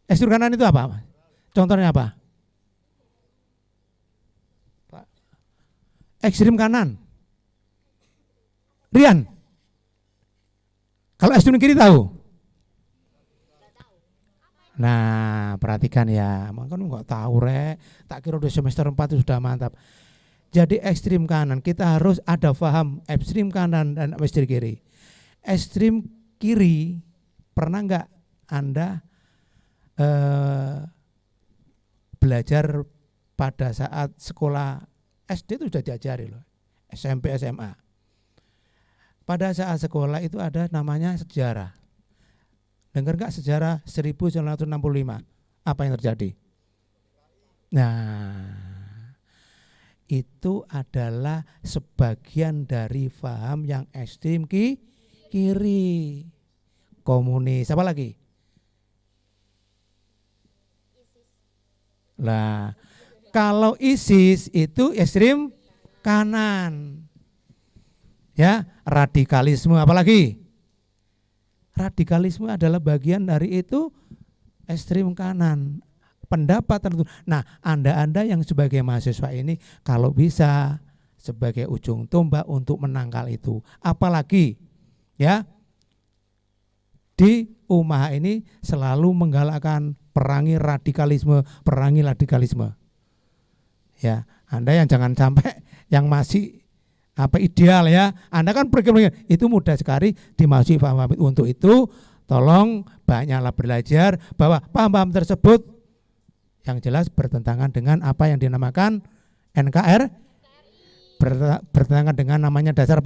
Speaker 3: Ekstrem kanan itu apa? Contohnya apa? Ekstrem kanan. Rian. Kalau ekstrem kiri tahu? Nah, perhatikan ya. Makanya enggak tahu rek. Tak kira udah semester 4 itu sudah mantap. Jadi ekstrem kanan kita harus ada paham ekstrem kanan dan ekstrem kiri. Ekstrem kiri pernah enggak Anda belajar pada saat sekolah SD itu sudah diajari loh, SMP, SMA. Pada saat sekolah itu ada namanya sejarah. Dengar nggak sejarah 1965? Apa yang terjadi? Nah, itu adalah sebagian dari paham yang ekstrem kiri. Komunis, apa lagi? Lah, kalau ISIS itu ekstrem kanan. Ya, radikalisme apalagi? Radikalisme adalah bagian dari itu ekstrem kanan. Pendapat tertentu. Nah, Anda yang sebagai mahasiswa ini kalau bisa sebagai ujung tombak untuk menangkal itu. Apalagi ya di UMAH ini selalu menggalakkan perangi radikalisme. Ya, Anda yang jangan sampai yang masih ideal ya. Anda kan berpikir itu mudah sekali dimasuki paham untuk itu. Tolong banyaklah belajar bahwa paham-paham tersebut yang jelas bertentangan dengan apa yang dinamakan NKRI, bertentangan dengan namanya dasar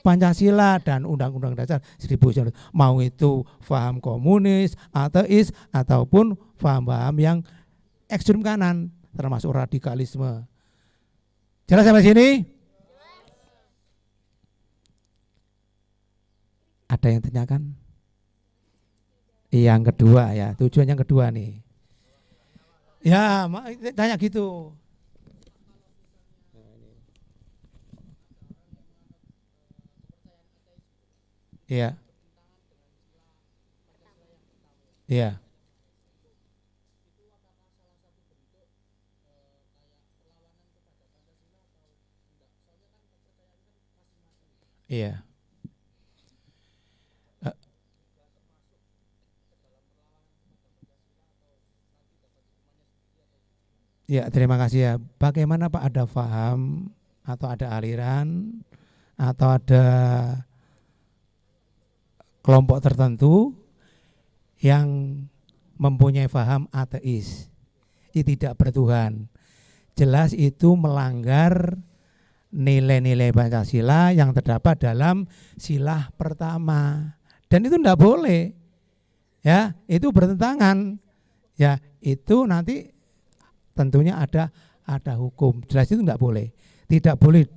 Speaker 3: Pancasila dan Undang-Undang Dasar 1945. Mau itu paham komunis, ateis ataupun paham-paham yang ekstrem kanan termasuk radikalisme. Jelas sampai sini? Ada yang tanyakan? Yang kedua ya, tujuan yang kedua nih. Ya, tanya gitu. Iya. Iya. Iya. Ya, terima kasih ya. Bagaimana Pak, ada paham atau ada aliran atau ada kelompok tertentu yang mempunyai paham ateis, tidak bertuhan. Jelas itu melanggar nilai-nilai Pancasila yang terdapat dalam sila pertama. Dan itu tidak boleh. Ya, itu bertentangan. Ya, itu nanti tentunya ada hukum. Jelas itu tidak boleh. Tidak boleh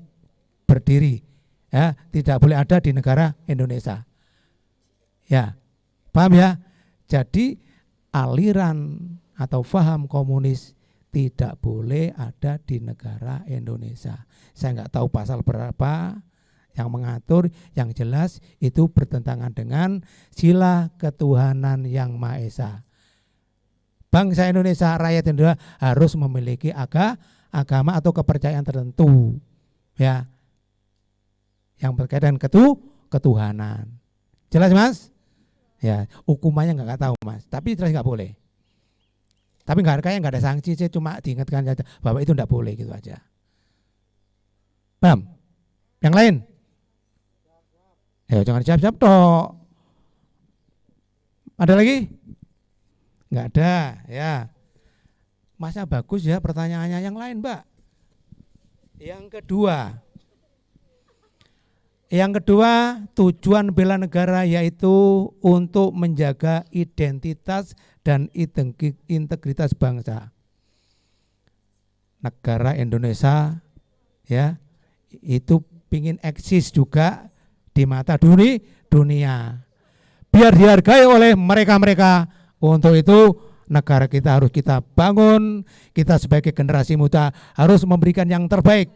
Speaker 3: berdiri. Ya, tidak boleh ada di negara Indonesia. Ya, paham ya? Jadi aliran atau paham komunis tidak boleh ada di negara Indonesia. Saya nggak tahu pasal berapa yang mengatur, yang jelas itu bertentangan dengan sila ketuhanan yang Maha Esa. Bangsa Indonesia, rakyat Indonesia harus memiliki agama atau kepercayaan tertentu, ya, yang berkaitan ketuhanan. Jelas Mas? Ya, hukumannya nggak tahu Mas, tapi jelas nggak boleh. Tapi nggak ada sanksi, saya cuma diingatkan saja bahwa itu nggak boleh gitu aja. Paham? Yang lain? Ya jangan siap-siap toh. Ada lagi? Nggak ada, ya. Masnya bagus ya pertanyaannya. Yang lain, Mbak. Yang kedua, tujuan bela negara yaitu untuk menjaga identitas dan integritas bangsa. Negara Indonesia ya itu pingin eksis juga di mata dunia. Biar dihargai oleh mereka-mereka. Untuk itu negara kita harus kita bangun, kita sebagai generasi muda harus memberikan yang terbaik.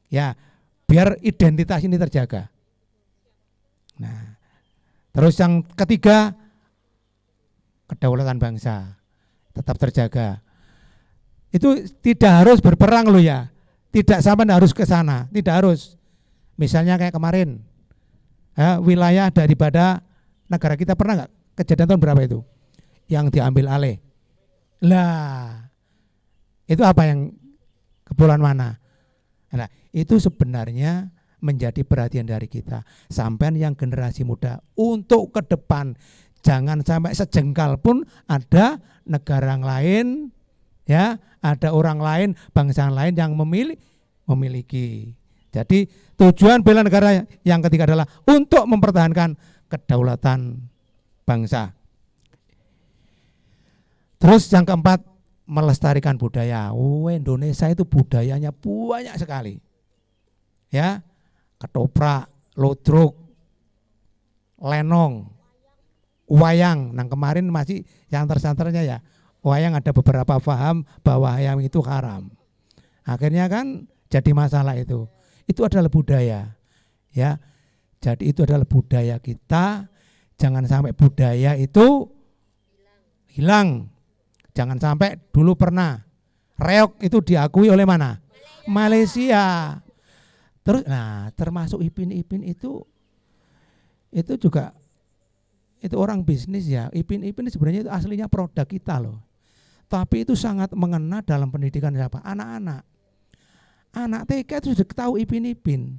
Speaker 3: Ya, biar identitas ini terjaga. Nah, terus yang ketiga, kedaulatan bangsa tetap terjaga. Itu tidak harus berperang loh ya. Tidak sampai harus ke sana, tidak harus. Misalnya kayak kemarin, ya, wilayah daripada negara kita pernah nggak kejadian tahun berapa itu? Yang diambil alih. Lah, itu apa yang kepulauan mana? Nah, itu sebenarnya menjadi perhatian dari kita. Sampai yang generasi muda untuk ke depan jangan sampai sejengkal pun ada negara lain, ya, ada orang lain, bangsa lain yang memiliki. Jadi tujuan bela negara yang ketiga adalah untuk mempertahankan kedaulatan bangsa. Terus yang keempat, melestarikan budaya. Indonesia itu budayanya banyak sekali. Ya, ketoprak, lodruk, lenong, wayang. Nah kemarin masih yang tersantarnya ya, wayang ada beberapa paham bahwa wayang itu haram. Akhirnya kan jadi masalah itu. Itu adalah budaya. Ya, jadi itu adalah budaya kita. Jangan sampai budaya itu hilang. Jangan sampai dulu pernah reok itu diakui oleh mana? Malaysia. Terus nah termasuk Ipin itu juga itu orang bisnis ya. Ipin sebenarnya itu aslinya produk kita loh. Tapi itu sangat mengena dalam pendidikan siapa? Anak-anak. Anak TK itu sudah tahu Ipin.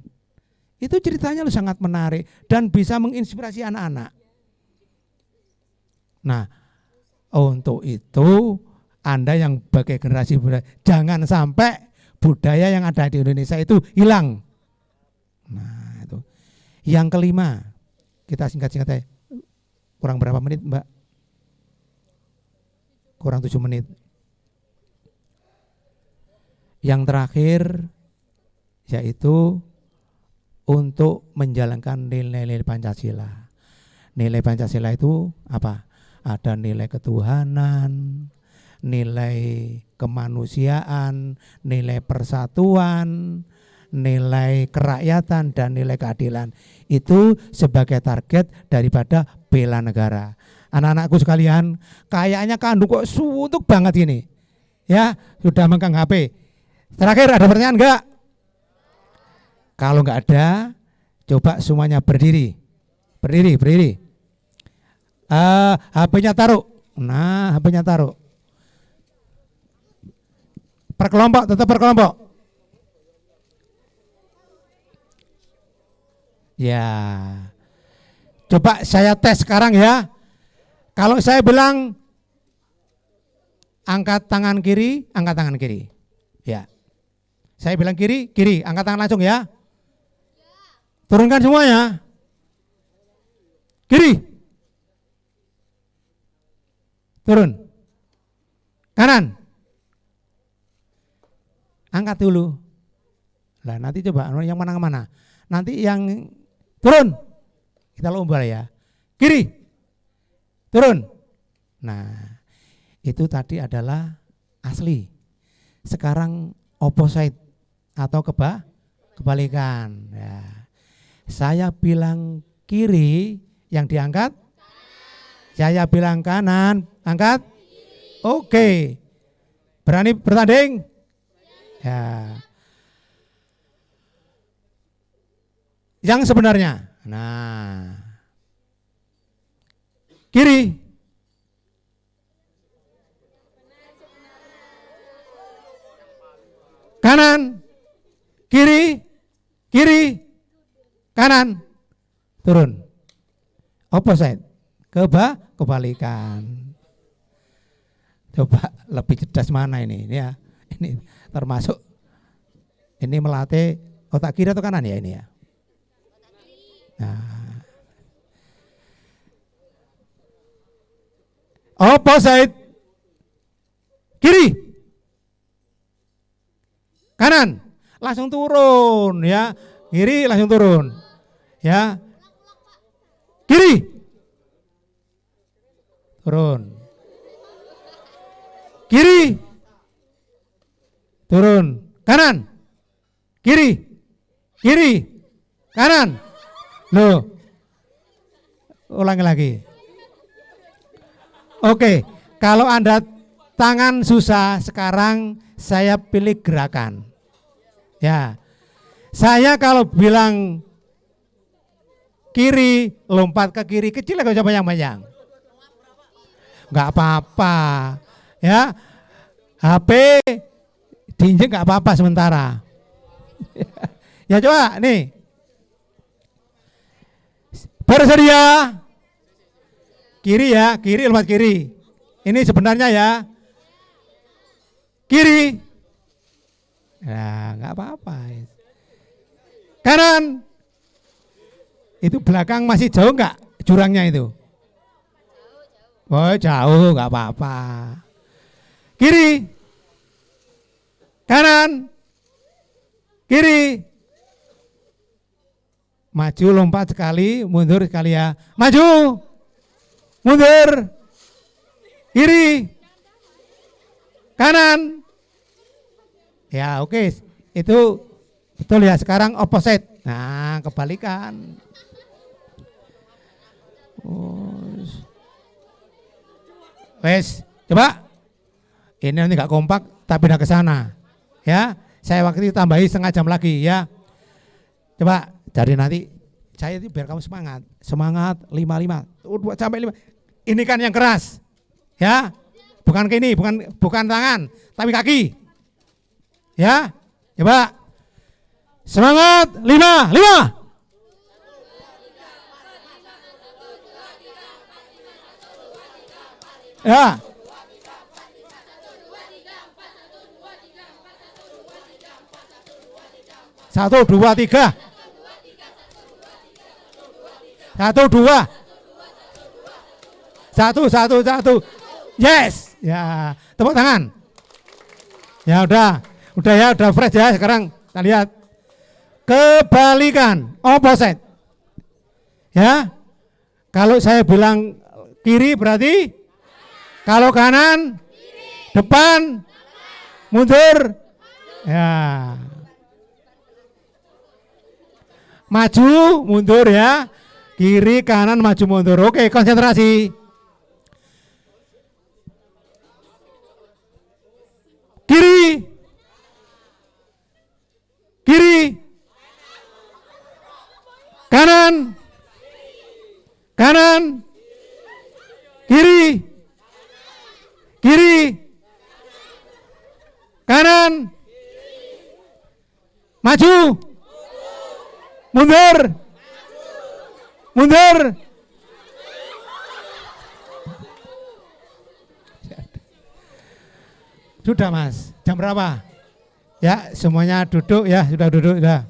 Speaker 3: Itu ceritanya loh sangat menarik dan bisa menginspirasi anak-anak. Nah, untuk itu Anda yang sebagai generasi muda jangan sampai budaya yang ada di Indonesia itu hilang. Nah, itu. Yang kelima, kita singkat-singkat aja. Kurang berapa menit, Mbak? Kurang 7 menit. Yang terakhir yaitu untuk menjalankan nilai-nilai Pancasila. Nilai Pancasila itu apa? Ada nilai ketuhanan, nilai kemanusiaan, nilai persatuan, nilai kerakyatan, dan nilai keadilan. Itu sebagai target daripada bela negara. Anak-anakku sekalian, kayaknya kandung kok suntuk banget ini. Ya, sudah megang HP. Terakhir ada pertanyaan enggak? Kalau enggak ada, coba semuanya berdiri. Berdiri. HP-nya taruh. Nah, HP-nya taruh. Perkelompok, tetap perkelompok. Ya. Coba saya tes sekarang ya. Kalau saya bilang angkat tangan kiri, angkat tangan kiri. Ya. Saya bilang kiri, angkat tangan langsung ya. Turunkan semuanya. Kiri. Turun. Kanan. Angkat dulu. Lah nanti coba yang mana-mana. Nanti yang turun. Kita lomba ya. Kiri. Turun. Nah, itu tadi adalah asli. Sekarang opposite atau kebalikan. Ya. Saya bilang kiri, yang diangkat. Saya bilang kanan, angkat. Oke. Berani bertanding? Ya. Yang sebenarnya. Nah. Kiri. Kanan. Kiri. Kanan. turun. Opposite. Kebalikan. Coba lebih cerdas mana ini ya. Ini termasuk ini melatih otak kiri atau kanan ya ini ya. Nah. Opposite. Kiri. Kanan. Langsung turun ya. Kiri langsung turun. Ya. Kiri. Turun. Kiri. Turun. Kanan. Kiri. Kiri. Kanan. Loh. Ulangi lagi. Oke, kalau Anda tangan susah, sekarang saya pilih gerakan. Ya. Saya kalau bilang kiri, lompat ke kiri, kecil gak usah banyak-banyak. Enggak apa-apa. Ya. HP diinjek enggak apa-apa sementara. Ya coba nih. Bersedia. Kiri ya, kiri lompat kiri. Ini sebenarnya ya. Kiri. Ya, enggak apa-apa. Kanan. Itu belakang masih jauh enggak jurangnya itu? Oh jauh, nggak apa-apa. Kiri, kanan, kiri, maju lompat sekali, mundur sekali ya. Maju, mundur, kiri, kanan. Ya oke, itu betul ya. Sekarang opposite. Nah kebalikan. Wes, coba. Ini nanti nggak kompak, tapi udah ke sana. Ya, saya waktu itu tambahi setengah jam lagi ya. Coba cari nanti. Saya itu biar kamu semangat. Semangat 55, 2 sampai 5. Ini kan yang keras. Ya. Bukan kini, bukan tangan, tapi kaki. Ya. Coba. Semangat 5. Ya. 1, 2, 3. 1, 2. 1. Yes. Ya, tepuk tangan. Ya udah ya, udah fresh ya. Sekarang kita lihat kebalikan, opposite. Ya. Kalau saya bilang kiri berarti kalau kanan, depan, mundur, ya, maju, mundur ya, kiri, kanan, maju, mundur. Oke, konsentrasi. Kiri, kiri, kanan, kanan, kiri. Kiri, kanan, maju, mundur, mundur. Sudah Mas, jam berapa? Ya semuanya duduk ya, sudah duduk sudah.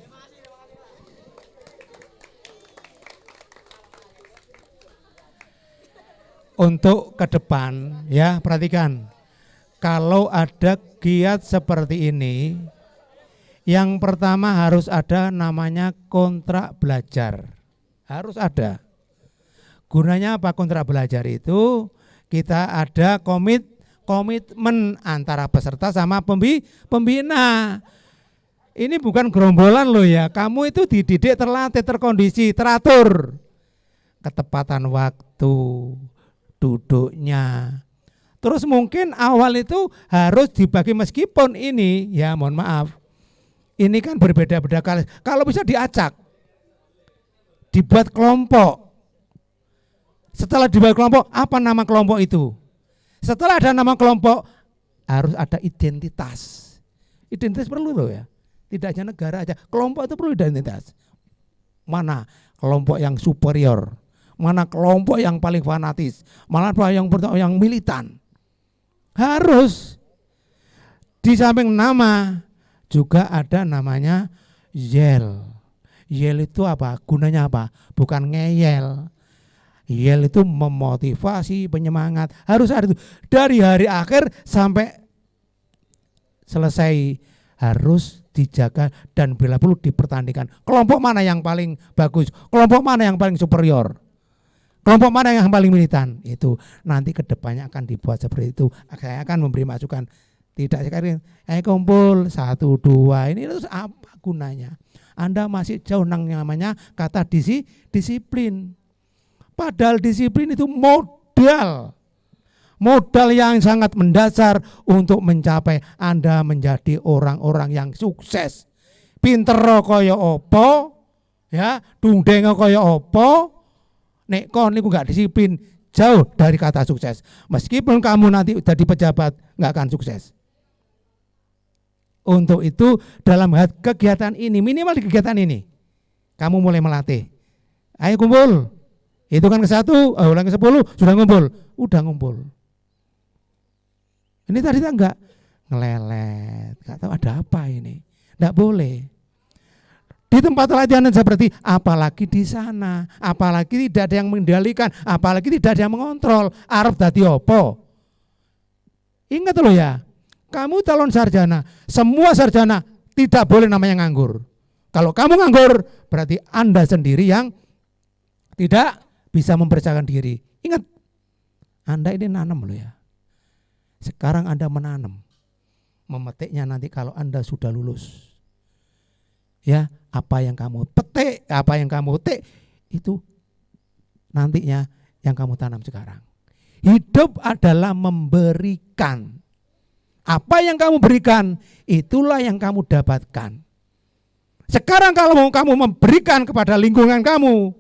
Speaker 3: Untuk ke depan ya perhatikan, kalau ada giat seperti ini, yang pertama harus ada namanya kontrak belajar, harus ada. Gunanya apa kontrak belajar itu? Kita ada komitmen antara peserta sama pembina. Ini bukan gerombolan loh ya, kamu itu dididik, terlatih, terkondisi, teratur, ketepatan waktu, duduknya. Terus mungkin awal itu harus dibagi, meskipun ini ya mohon maaf, ini kan berbeda-beda kali. Kalau bisa diacak, dibuat kelompok. Setelah dibuat kelompok, apa nama kelompok itu? Setelah ada nama kelompok, harus ada identitas. Identitas perlu loh ya, tidak hanya negara aja, kelompok itu perlu identitas. mana kelompok yang superior, mana kelompok yang paling fanatis, mana yang militan. Harus di samping nama juga ada namanya yel. Yel itu apa? Gunanya apa? Bukan ngeyel. Yel itu memotivasi, penyemangat. Harus ada itu dari hari akhir sampai selesai, harus dijaga dan bila perlu dipertandingkan. Kelompok mana yang paling bagus? Kelompok mana yang paling superior? Kelompok mana yang paling militan? Itu nanti kedepannya akan dibuat seperti itu. Saya akan memberi masukan. Tidak sekarang, kumpul 1, 2, ini terus apa gunanya? Anda masih jauh namanya kata disiplin. Padahal disiplin itu modal yang sangat mendasar untuk mencapai Anda menjadi orang-orang yang sukses. Pinter kaya opo, ya, dungdeng kaya opo, nek kon niku gak disiplin, jauh dari kata sukses. Meskipun kamu nanti jadi pejabat, gak akan sukses. Untuk itu dalam kegiatan ini, minimal di kegiatan ini, kamu mulai melatih. Ayo kumpul. Itu kan ke-1, ulang ke-10, sudah ngumpul. Udah ngumpul. Ini tadi enggak ngelelet, enggak tahu ada apa ini. Enggak boleh. Di tempat latihan seperti, apalagi di sana, apalagi tidak ada yang mengendalikan, apalagi tidak ada yang mengontrol. Arep dadi opo? Ingat loh ya, kamu calon sarjana, semua sarjana tidak boleh namanya nganggur. Kalau kamu nganggur, berarti Anda sendiri yang tidak bisa mempercayakan diri. Ingat, Anda ini nanam loh ya. Sekarang Anda menanam, memetiknya nanti kalau Anda sudah lulus. Ya, apa yang kamu petik, apa yang kamu petik, itu nantinya yang kamu tanam sekarang. Hidup adalah memberikan. Apa yang kamu berikan, itulah yang kamu dapatkan. Sekarang kalau mau kamu memberikan kepada lingkungan kamu,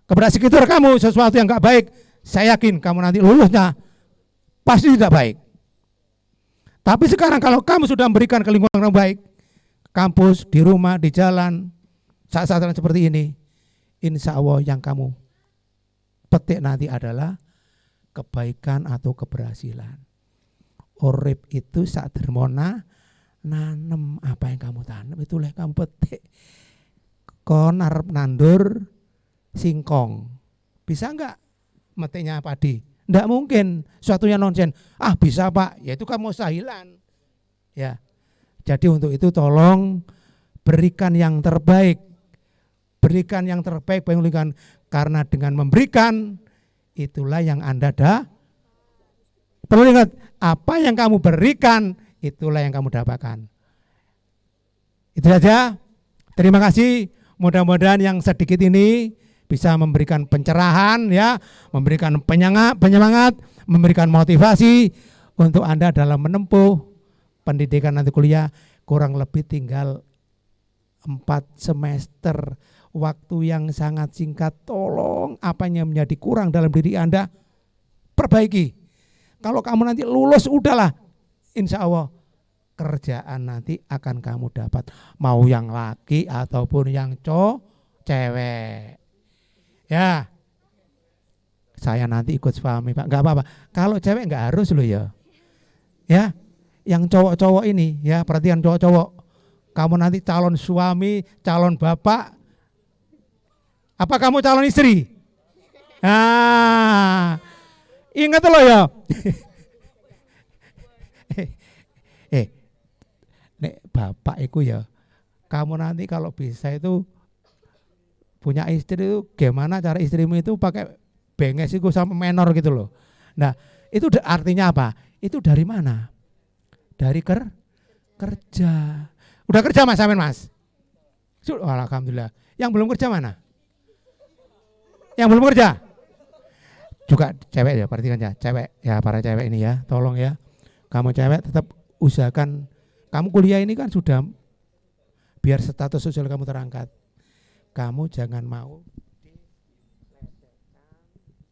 Speaker 3: kepada sekitar kamu sesuatu yang gak baik, saya yakin kamu nanti lulusnya pasti tidak baik. Tapi sekarang kalau kamu sudah memberikan ke lingkungan yang baik, kampus, di rumah, di jalan, saat-saat seperti ini, insya Allah yang kamu petik nanti adalah kebaikan atau keberhasilan. Urip itu saat dermona, nanem apa yang kamu tanam itulah yang kamu petik. Kon arep nandur singkong, bisa enggak metiknya padi? Enggak mungkin, suatunya nonsen. Ah bisa Pak, ya itu kan mustahilan. Ya, jadi untuk itu tolong berikan yang terbaik. Berikan yang terbaik bagi lingkungan. Karena dengan memberikan, itulah yang Anda perlu ingat, apa yang kamu berikan, itulah yang kamu dapatkan. Itu saja. Terima kasih. Mudah-mudahan yang sedikit ini bisa memberikan pencerahan, ya, memberikan penyemangat, memberikan motivasi untuk Anda dalam menempuh pendidikan nanti kuliah. Kurang lebih tinggal 4 semester, waktu yang sangat singkat. Tolong apa yang menjadi kurang dalam diri Anda, perbaiki. Kalau kamu nanti lulus, udahlah, insya Allah kerjaan nanti akan kamu dapat, mau yang laki ataupun yang cewek. Ya, saya nanti ikut suami Pak, nggak apa-apa. Kalau cewek nggak harus loh ya. Ya, yang cowok-cowok ini ya, perhatian cowok-cowok. Kamu nanti calon suami, calon bapak. Apa kamu calon istri? Nah, ingat loh ya. Nek bapak itu ya, kamu nanti kalau bisa itu punya istri itu gimana cara istrimu itu pakai benges itu sama menor gitu loh. Nah itu artinya apa? Itu dari mana? Dari kerja. Udah kerja Mas Amin Mas? Alhamdulillah. Yang belum kerja mana? Yang belum kerja? Juga cewek ya, perhatikan ya, cewek ya, para cewek ini ya, tolong ya. Kamu cewek tetap usahakan, kamu kuliah ini kan sudah biar status sosial kamu terangkat. Kamu jangan mau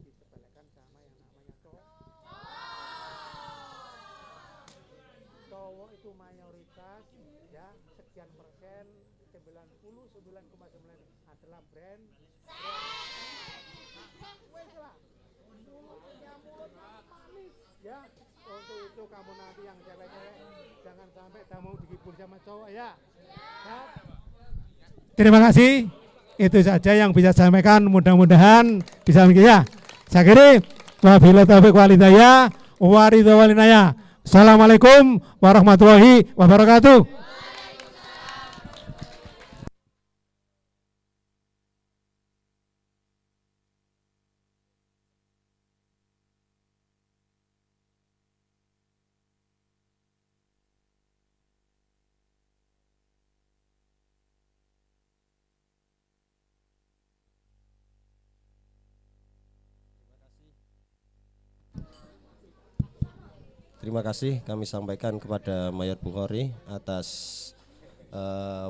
Speaker 3: disepelekan sama yang namanya cowok itu mayoritas ya, sekian persen 99,9 adalah brand ya. Untuk itu kamu nanti yang cewek-cewek jangan sampai kamu dihibur sama cowok ya. Terima kasih. Itu saja yang bisa saya sampaikan. Mudah-mudahan bisa ya. Saya kira wabillahi taufiq wal hidayah wa ridha wal inayah. Assalamualaikum warahmatullahi wabarakatuh.
Speaker 1: Terima kasih kami sampaikan kepada Mayor Bukhari atas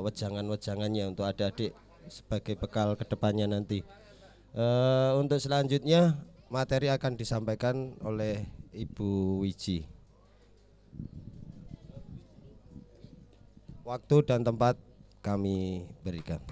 Speaker 1: wejangan-wejangannya untuk adik-adik sebagai bekal kedepannya nanti. Untuk selanjutnya materi akan disampaikan oleh Ibu Wiji. Waktu dan tempat kami berikan.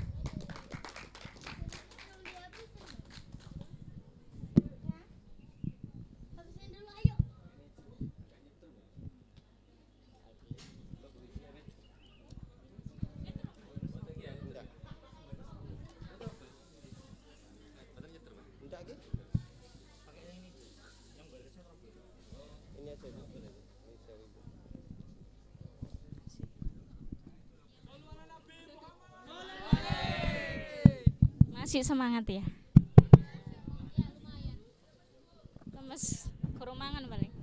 Speaker 8: Masih semangat ya. Lemes, kurumangan paling.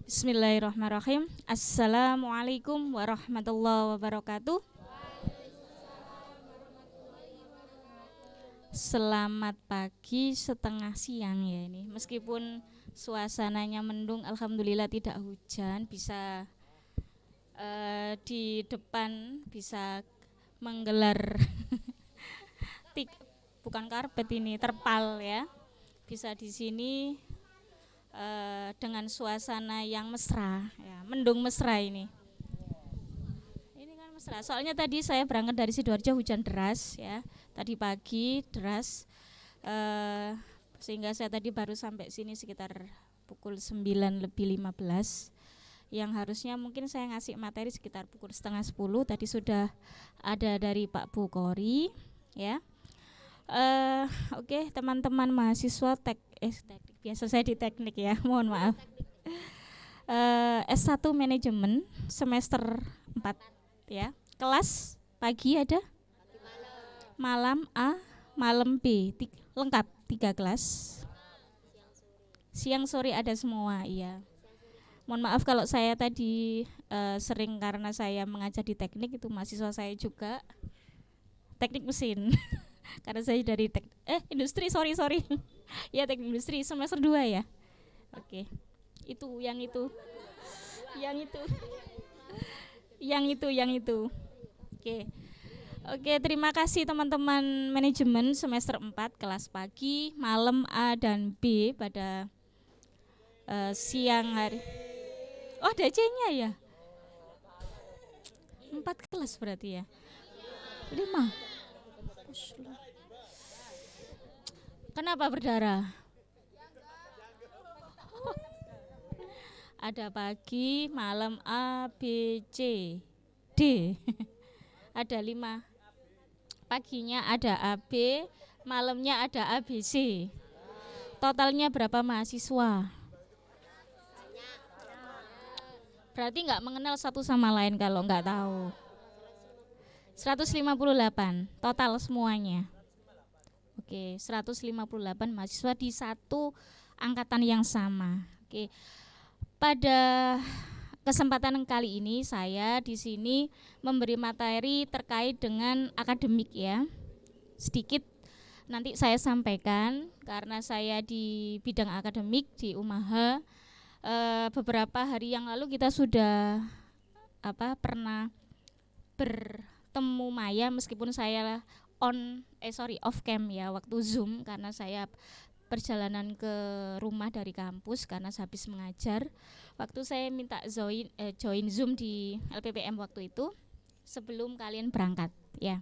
Speaker 8: Bismillahirrahmanirrahim. Assalamualaikum warahmatullahi wabarakatuh. Selamat pagi setengah siang ya ini. Meskipun suasananya mendung, alhamdulillah tidak hujan. Bisa di depan bisa menggelar bukan karpet ini, terpal ya. Bisa di sini dengan suasana yang mesra ya, mendung mesra ini. Ini kan mesra. Soalnya tadi saya berangkat dari Sidoarjo hujan deras ya. Tadi pagi deras. Sehingga saya tadi baru sampai sini sekitar pukul 9:15. Yang harusnya mungkin saya ngasih materi sekitar pukul 9:30. Tadi sudah ada dari Pak Bukhari ya. Oke, teman-teman mahasiswa teknik, biasa saya di teknik ya, mohon maaf. S1 manajemen semester 4 ya. Kelas pagi ada? Malam A, malam B, lengkap 3 kelas. Siang sore ada semua, iya. Mohon maaf kalau saya tadi sering karena saya mengajar di teknik, itu mahasiswa saya juga teknik mesin. Karena saya dari industri, sorry ya, teknik industri semester 2 ya. Oke. Itu yang itu Oke, terima kasih teman-teman manajemen semester 4 kelas pagi, malam A dan B pada siang hari. Oh, ada C-nya ya? 4 kelas berarti ya? 5. Kenapa berdarah? Ada pagi, malam A, B, C, D. Ada 5. Paginya ada A, B, malamnya ada A, B, C. Totalnya berapa mahasiswa? Berarti nggak mengenal satu sama lain kalau nggak tahu. 158 total semuanya. Oke, 158 mahasiswa di satu angkatan yang sama. Oke. Pada kesempatan kali ini saya di sini memberi materi terkait dengan akademik ya. Sedikit nanti saya sampaikan karena saya di bidang akademik di UMAHA. Beberapa hari yang lalu kita sudah pernah bertemu Maya, meskipun saya off cam ya, waktu Zoom karena saya perjalanan ke rumah dari kampus karena habis mengajar. Waktu saya minta join Zoom di LPPM waktu itu sebelum kalian berangkat ya.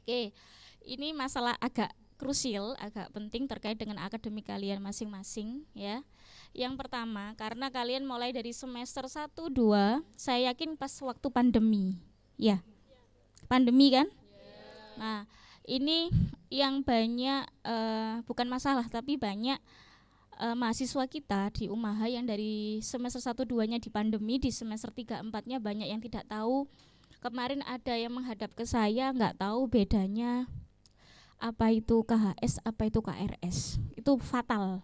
Speaker 8: Oke, ini masalah agak krusial, agak penting terkait dengan akademik kalian masing-masing ya. Yang pertama, karena kalian mulai dari semester 1, 2, saya yakin pas waktu pandemi. Ya. Pandemi kan? Nah, ini yang banyak bukan masalah tapi banyak mahasiswa kita di UMAHA yang dari semester 1, 2-nya di pandemi, di semester 3, 4-nya banyak yang tidak tahu. Kemarin ada yang menghadap ke saya nggak tahu bedanya apa itu KHS, apa itu KRS. Itu fatal.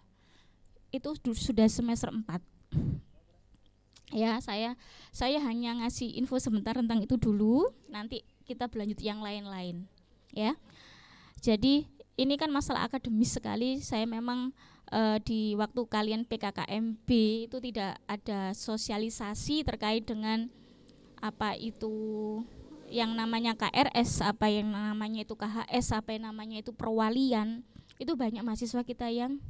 Speaker 8: Itu sudah semester 4. Ya, saya hanya ngasih info sebentar tentang itu dulu, nanti kita berlanjut yang lain-lain. Ya. Jadi ini kan masalah akademis sekali. Saya memang di waktu kalian PKKMB itu tidak ada sosialisasi terkait dengan apa itu yang namanya KRS, apa yang namanya itu KHS, apa yang namanya itu perwalian. Itu banyak mahasiswa kita yang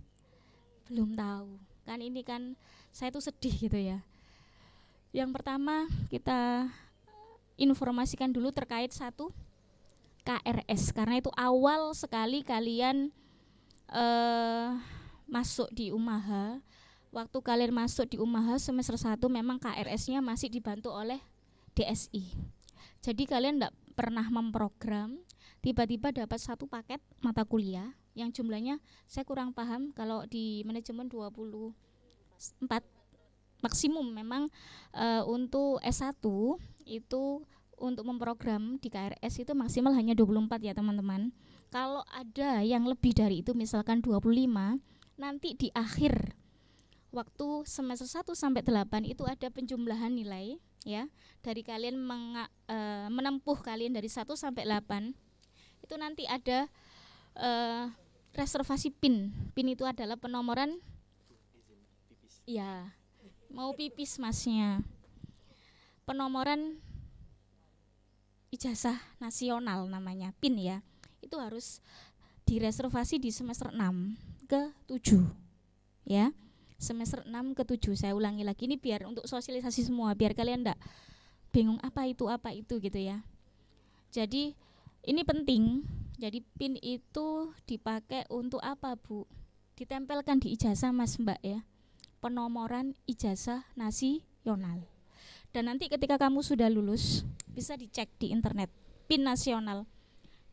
Speaker 8: belum tahu. Kan ini kan saya tuh sedih gitu ya. Yang pertama kita informasikan dulu terkait satu KRS, karena itu awal sekali kalian masuk di UMAHA. Waktu kalian masuk di UMAHA semester 1 memang KRS-nya masih dibantu oleh DSI. Jadi kalian tidak pernah memprogram, tiba-tiba dapat satu paket mata kuliah yang jumlahnya saya kurang paham, kalau di manajemen 24 maksimum memang untuk S1 itu untuk memprogram di KRS itu maksimal hanya 24 ya teman-teman. Kalau ada yang lebih dari itu misalkan 25, nanti di akhir waktu semester 1 sampai 8 itu ada penjumlahan nilai ya. Dari kalian menempuh kalian dari 1 sampai 8 itu nanti ada reservasi PIN. PIN itu adalah penomoran ya, mau pipis masnya. Penomoran ijazah nasional namanya PIN ya. Itu harus direservasi di semester 6 ke 7 ya. Semester 6 ke 7 saya ulangi lagi ini biar untuk sosialisasi semua, biar kalian enggak bingung apa itu gitu ya. Jadi ini penting. Jadi PIN itu dipakai untuk apa, Bu? Ditempelkan di ijazah Mas Mbak ya. Penomoran ijazah nasional. Dan nanti ketika kamu sudah lulus bisa dicek di internet PIN nasional.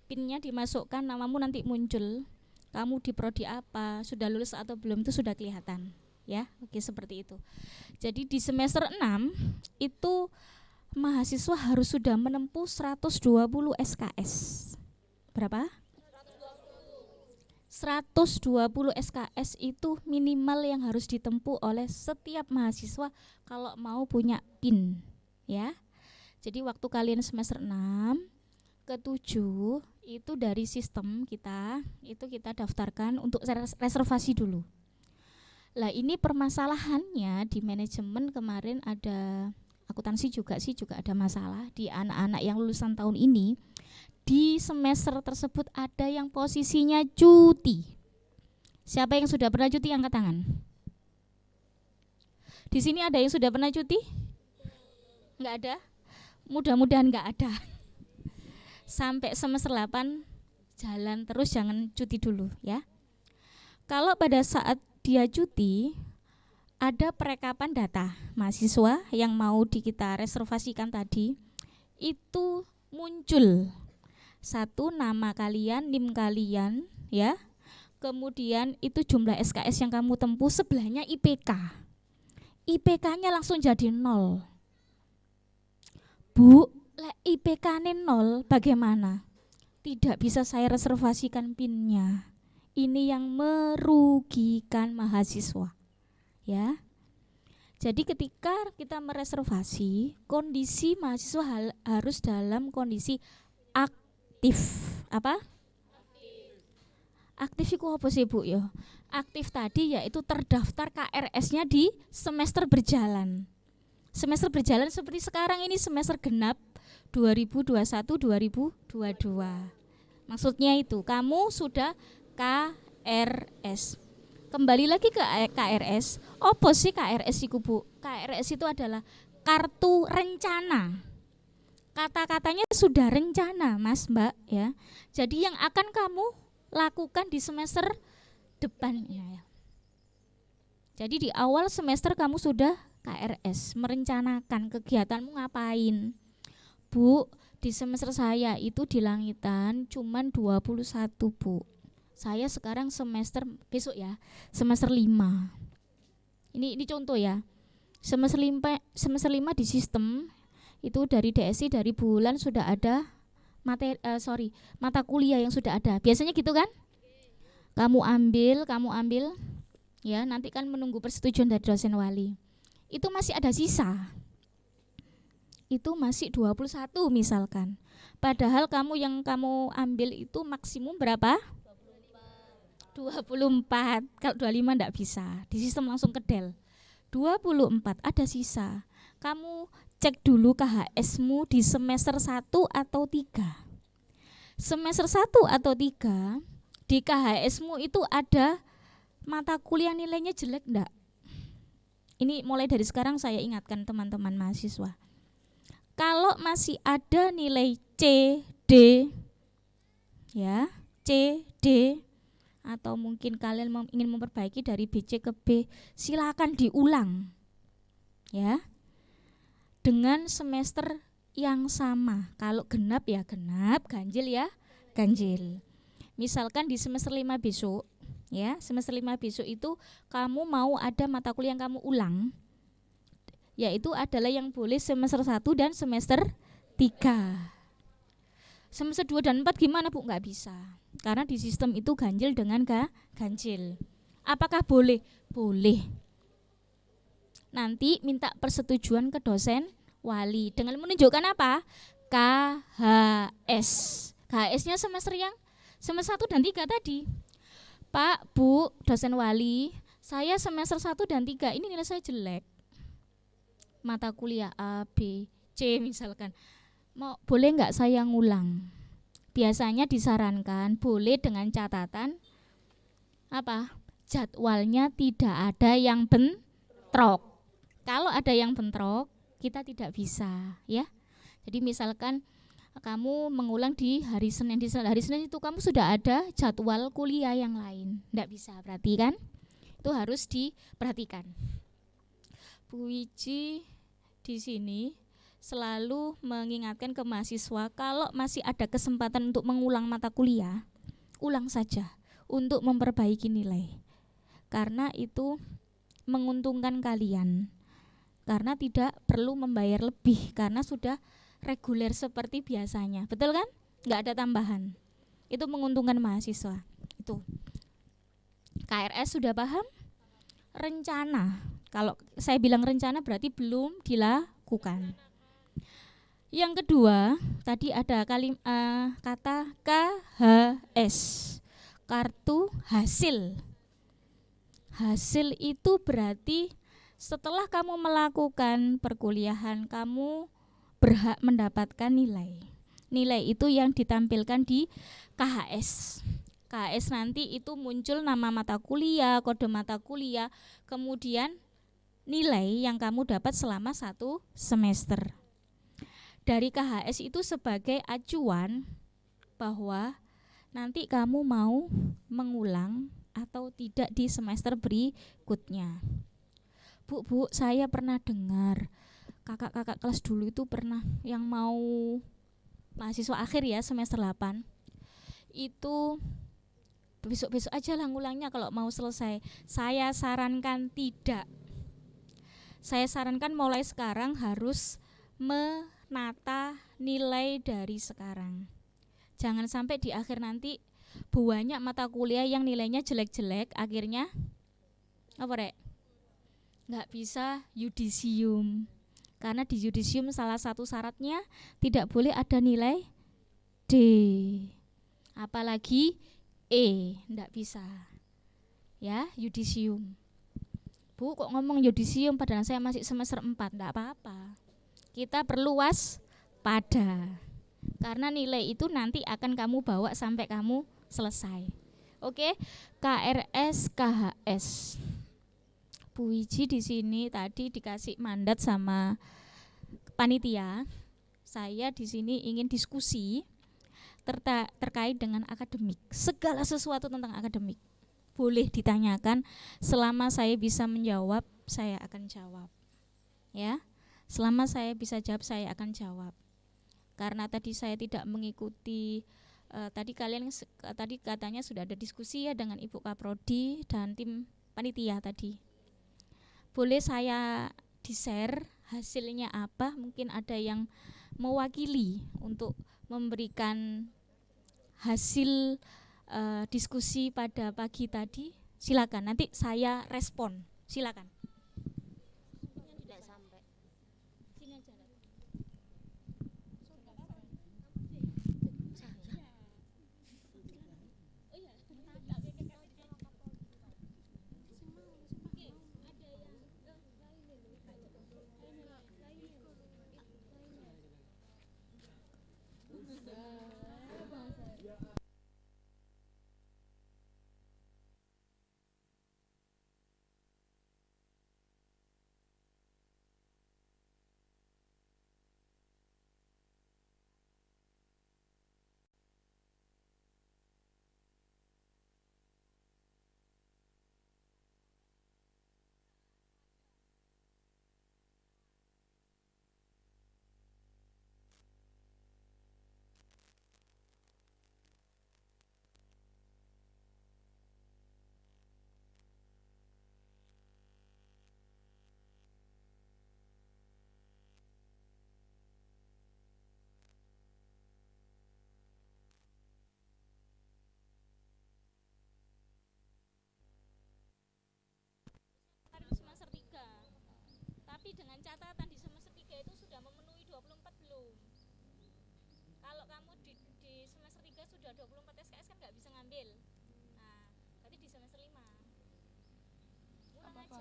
Speaker 8: PIN-nya dimasukkan, namamu nanti muncul. Kamu di prodi apa, sudah lulus atau belum itu sudah kelihatan. Ya, oke seperti itu. Jadi di semester 6 itu mahasiswa harus sudah menempuh 120 SKS. Berapa? 120 SKS itu minimal yang harus ditempuh oleh setiap mahasiswa kalau mau punya PIN, ya. Jadi waktu kalian semester 6 ke 7 itu dari sistem kita, itu kita daftarkan untuk reservasi dulu. Lah ini permasalahannya di manajemen kemarin ada akuntansi juga ada masalah di anak-anak yang lulusan tahun ini. Di semester tersebut ada yang posisinya cuti. Siapa yang sudah pernah cuti angkat tangan? Di sini ada yang sudah pernah cuti? Enggak ada? Mudah-mudahan enggak ada. Sampai semester 8 jalan terus, jangan cuti dulu ya. Kalau pada saat dia cuti, ada perekapan data mahasiswa yang mau kita reservasikan tadi, itu muncul satu nama kalian, NIM kalian ya, kemudian itu jumlah SKS yang kamu tempuh, sebelahnya IPK. IPK-nya langsung jadi 0. Bu, IPK-nya 0 bagaimana? Tidak bisa saya reservasikan PIN-nya. Ini yang merugikan mahasiswa, ya. Jadi ketika kita mereservasi, kondisi mahasiswa harus dalam kondisi aktif. Apa? Aktif itu apa sih Bu ya? Aktif tadi yaitu terdaftar KRS-nya di semester berjalan. Semester berjalan seperti sekarang ini semester genap 2021-2022. Maksudnya itu kamu sudah KRS. Kembali lagi ke KRS. Apa sih KRS iku Bu? KRS itu adalah kartu rencana. Kata-katanya sudah rencana, Mas, Mbak, ya. Jadi yang akan kamu lakukan di semester depannya, ya. Jadi di awal semester kamu sudah KRS, merencanakan kegiatanmu ngapain. Bu, di semester saya itu di langitan cuman 21, Bu. Saya sekarang semester besok ya, semester 5. Ini contoh ya. Semester 5 di sistem itu dari DSI dari bulan sudah ada mata kuliah yang sudah ada. Biasanya gitu kan? Kamu ambil ya, nanti kan menunggu persetujuan dari dosen wali. Itu masih ada sisa. Itu masih 21 misalkan. Padahal yang kamu ambil itu maksimum berapa? 24. Kalau 25 enggak bisa. Di sistem langsung kedel. 24 ada sisa. Kamu cek dulu KHS-mu di semester 1 atau 3. Semester 1 atau 3 di KHS-mu itu ada mata kuliah nilainya jelek enggak? Ini mulai dari sekarang saya ingatkan teman-teman mahasiswa. Kalau masih ada nilai C, D, ya, C, D, atau mungkin kalian ingin memperbaiki dari BC ke B, silakan diulang, ya, dengan semester yang sama. Kalau genap ya genap, ganjil ya ganjil. Misalkan di semester 5 besok, ya, semester 5 besok itu kamu mau ada mata kuliah yang kamu ulang, yaitu adalah yang boleh semester 1 dan semester 3. Semester 2 dan 4 gimana, Bu? Nggak bisa. Karena di sistem itu ganjil dengan ganjil. Apakah boleh? Boleh. Nanti minta persetujuan ke dosen wali dengan menunjukkan apa? KHS. KHS-nya semester yang semester 1 dan 3 tadi. Pak, Bu, dosen wali, saya semester 1 dan 3 ini nilai saya jelek. Mata kuliah A, B, C misalkan. Boleh nggak saya ngulang? Biasanya disarankan boleh dengan catatan apa? Jadwalnya tidak ada yang bentrok. Kalau ada yang bentrok, kita tidak bisa, ya. Jadi misalkan kamu mengulang di hari Senin, hari Senin itu kamu sudah ada jadwal kuliah yang lain, tidak bisa, berarti kan? Itu harus diperhatikan. Bu Wiji di sini selalu mengingatkan ke mahasiswa kalau masih ada kesempatan untuk mengulang mata kuliah, ulang saja untuk memperbaiki nilai. Karena itu menguntungkan kalian. Karena tidak perlu membayar lebih karena sudah reguler seperti biasanya. Betul kan? Nggak ada tambahan. Itu menguntungkan mahasiswa. Itu. KRS sudah paham? Rencana. Kalau saya bilang rencana berarti belum dilakukan. Yang kedua, tadi ada kata KHS. Kartu hasil. Hasil itu berarti setelah kamu melakukan perkuliahan, kamu berhak mendapatkan nilai. Nilai itu yang ditampilkan di KHS. KHS nanti itu muncul nama mata kuliah, kode mata kuliah, kemudian nilai yang kamu dapat selama 1 semester. Dari KHS itu sebagai acuan bahwa nanti kamu mau mengulang atau tidak di semester berikutnya. Bu, saya pernah dengar kakak-kakak kelas dulu itu pernah yang mau mahasiswa akhir ya semester 8 itu besok-besok aja lah ngulangnya kalau mau selesai. Saya sarankan tidak. Saya sarankan mulai sekarang harus menata nilai dari sekarang. Jangan sampai di akhir nanti banyak mata kuliah yang nilainya jelek-jelek, akhirnya apa rek? Nggak bisa yudisium. Karena di yudisium salah satu syaratnya tidak boleh ada nilai D. Apalagi E, enggak bisa. Ya, yudisium. Bu, kok ngomong yudisium padahal saya masih semester 4, enggak apa-apa. Kita perlu waspada. Karena nilai itu nanti akan kamu bawa sampai kamu selesai. Oke, KRS, KHS. Bu Wiji di sini tadi dikasih mandat sama panitia saya di sini ingin diskusi terkait dengan akademik. Segala sesuatu tentang akademik boleh ditanyakan, selama saya bisa menjawab, saya akan jawab. Ya. Selama saya bisa jawab, saya akan jawab. Karena tadi saya tidak mengikuti tadi katanya sudah ada diskusi ya dengan Ibu Kaprodi dan tim panitia tadi. Boleh saya di-share hasilnya apa? Mungkin ada yang mewakili untuk memberikan hasil diskusi pada pagi tadi. Silakan, nanti saya respon. Silakan. Semester 3. Tapi dengan catatan di semester 3 itu sudah memenuhi 24 belum? Kalau kamu di semester 3 sudah 24 SKS kan nggak bisa ngambil. Nah, berarti di semester 5. Ulang aja.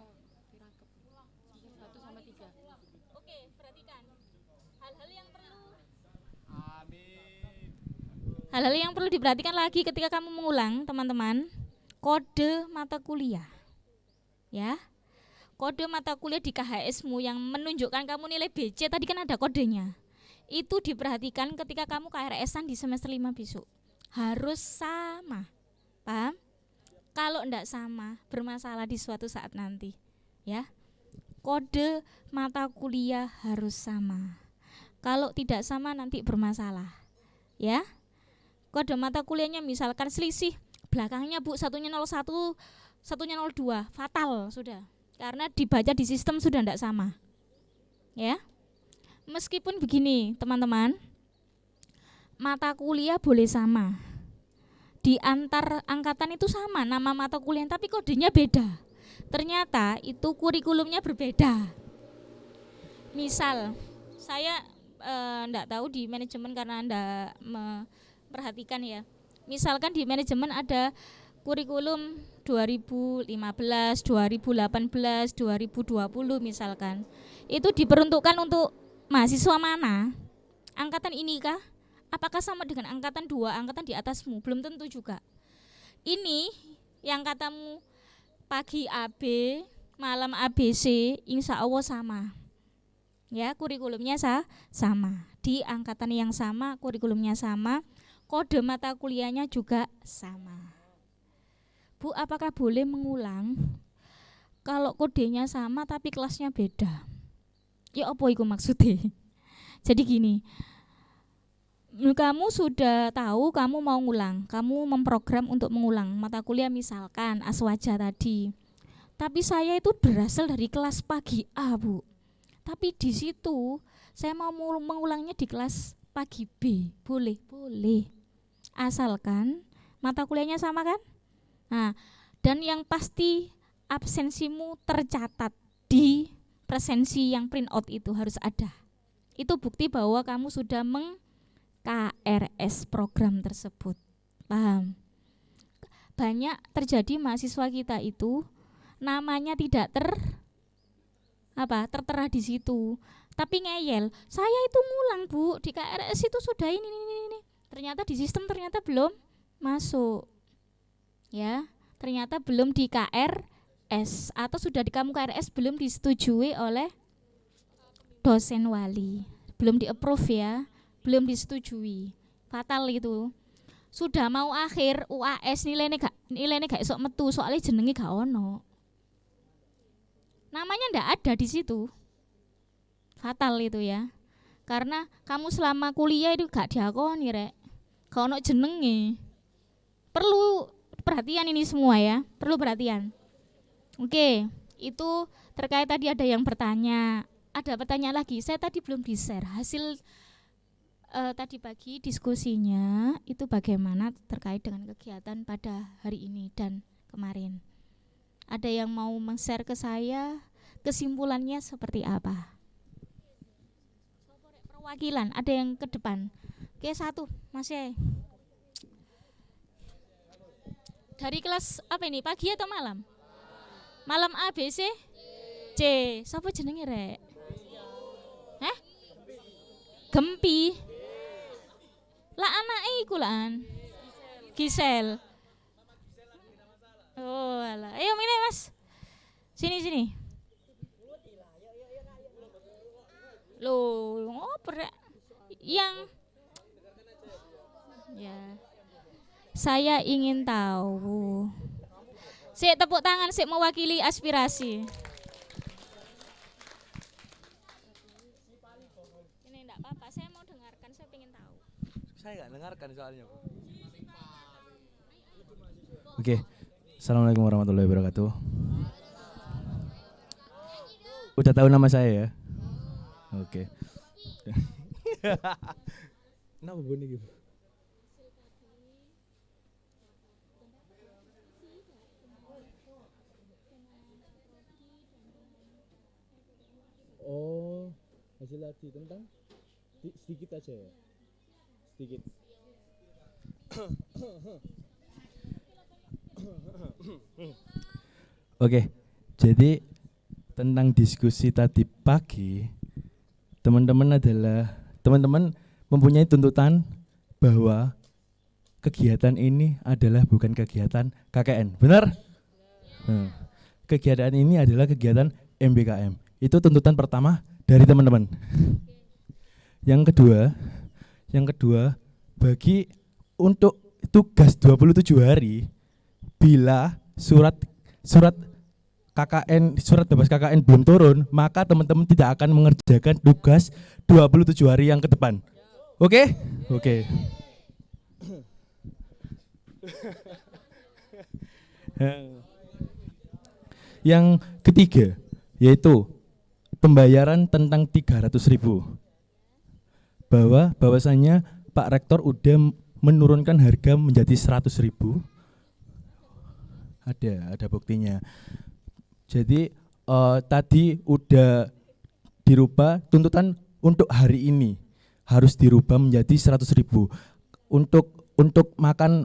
Speaker 9: Dirangkep. 1 sama 3.
Speaker 8: Oke, perhatikan. Hal-hal yang perlu Hal-hal yang perlu diperhatikan lagi ketika kamu mengulang, teman-teman. Kode mata kuliah. Ya. Kode mata kuliah di KHS-mu yang menunjukkan kamu nilai BC tadi kan ada kodenya. Itu diperhatikan ketika kamu KRS-an di semester 5 besok. Harus sama. Paham? Kalau enggak sama, bermasalah di suatu saat nanti. Ya. Kode mata kuliah harus sama. Kalau tidak sama nanti bermasalah. Ya. Kode mata kuliahnya misalkan selisih belakangnya Bu, satunya 01, satunya 02, fatal sudah. Karena dibaca di sistem sudah tidak sama. Ya. Meskipun begini, teman-teman. Mata kuliah boleh sama. Di antar angkatan itu sama nama mata kuliah, tapi kodenya beda. Ternyata itu kurikulumnya berbeda. Misal, saya enggak tahu di manajemen karena enggak memperhatikan ya. Misalkan di manajemen ada kurikulum 2015, 2018, 2020 misalkan. Itu diperuntukkan untuk mahasiswa mana? Angkatan ini kah? Apakah sama dengan angkatan 2, angkatan di atasmu? Belum tentu juga. Ini yang katamu pagi AB, malam ABC, insya Allah sama. Ya, kurikulumnya sama. Di angkatan yang sama, kurikulumnya sama, kode mata kuliahnya juga sama. Bu, apakah boleh mengulang kalau kodenya sama tapi kelasnya beda? Ya apa itu maksudnya? Jadi gini, kamu sudah tahu kamu mau ngulang, kamu memprogram untuk mengulang mata kuliah misalkan aswaja tadi. Tapi saya itu berasal dari kelas pagi A, Bu. Tapi di situ saya mau mengulangnya di kelas pagi B. Boleh, boleh. Asalkan mata kuliahnya sama kan? Nah, dan yang pasti absensimu tercatat di presensi yang print out itu harus ada. Itu bukti bahwa kamu sudah KRS program tersebut. Paham? Banyak terjadi mahasiswa kita itu namanya tidak tertera di situ. Tapi ngeyel, saya itu ngulang Bu, di KRS itu sudah ini. Ternyata di sistem ternyata belum masuk. Ya, ternyata belum di KRS atau sudah di kamu KRS belum disetujui oleh dosen wali. belum di-approve ya, belum disetujui. Fatal itu. Sudah mau akhir UAS nilainya gak esok metu soalnya jenenge gak ono. Namanya ndak ada di situ. Fatal itu ya. Karena kamu selama kuliah itu gak diakoni rek. Gak ono jenenge. Perlu perhatian ini semua ya, perlu perhatian. Oke, itu terkait tadi ada yang bertanya. Ada pertanyaan lagi, saya tadi belum di-share hasil tadi pagi diskusinya itu bagaimana terkait dengan kegiatan pada hari ini dan kemarin. Ada yang mau men-share ke saya kesimpulannya seperti apa? Perwakilan, ada yang ke depan. Oke, satu, Mas Ye. Dari kelas apa ini? Pagi atau malam? Malam A, B, C, C. Siapa jenenge rek? Hah? Gempi. Lah anake iku lan. Gisel. Oh, alah. Ayo mini Mas. Sini. Loh, ngopo rek? Yang ya. Saya ingin tahu. Sik tepuk tangan sik mewakili aspirasi. Ini enggak apa-apa, saya mau dengarkan, saya ingin tahu.
Speaker 10: Saya enggak dengarkan soalnya, Bu. Oke. Assalamualaikum warahmatullahi wabarakatuh. Udah tahu nama saya ya? Oke. Kenapa bunyi gitu? Oh, hasil lagi tentang sedikit aja ya, sedikit. Oke, jadi tentang diskusi tadi pagi, teman-teman mempunyai tuntutan bahwa kegiatan ini adalah bukan kegiatan KKN, benar? Kegiatan ini adalah kegiatan MBKM. Itu tuntutan pertama dari teman-teman. Yang kedua, bagi untuk tugas 27 hari, bila surat KKN, surat bebas KKN belum turun, maka teman-teman tidak akan mengerjakan tugas 27 hari yang ke depan. Oke? Oke. Yang ketiga, yaitu pembayaran tentang 300.000. Bahwasanya Pak Rektor udah menurunkan harga menjadi 100.000. Ada buktinya. Jadi tadi udah dirubah tuntutan untuk hari ini harus dirubah menjadi 100.000. Untuk makan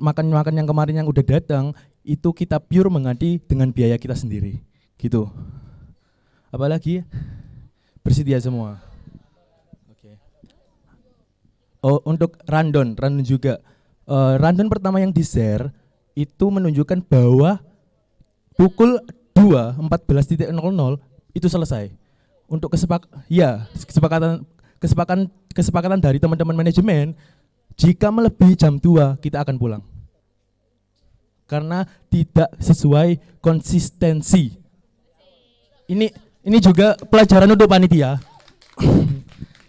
Speaker 10: yang kemarin yang udah datang itu kita pure mengganti dengan biaya kita sendiri. Gitu. Apalagi bersedia semua. Oke. Oh, untuk random juga. Random pertama yang di-share itu menunjukkan bahwa pukul 2.14.00 itu selesai. Untuk kesepakatan dari teman-teman manajemen, jika melebihi jam 2 kita akan pulang. Karena tidak sesuai konsistensi. Ini juga pelajaran untuk panitia.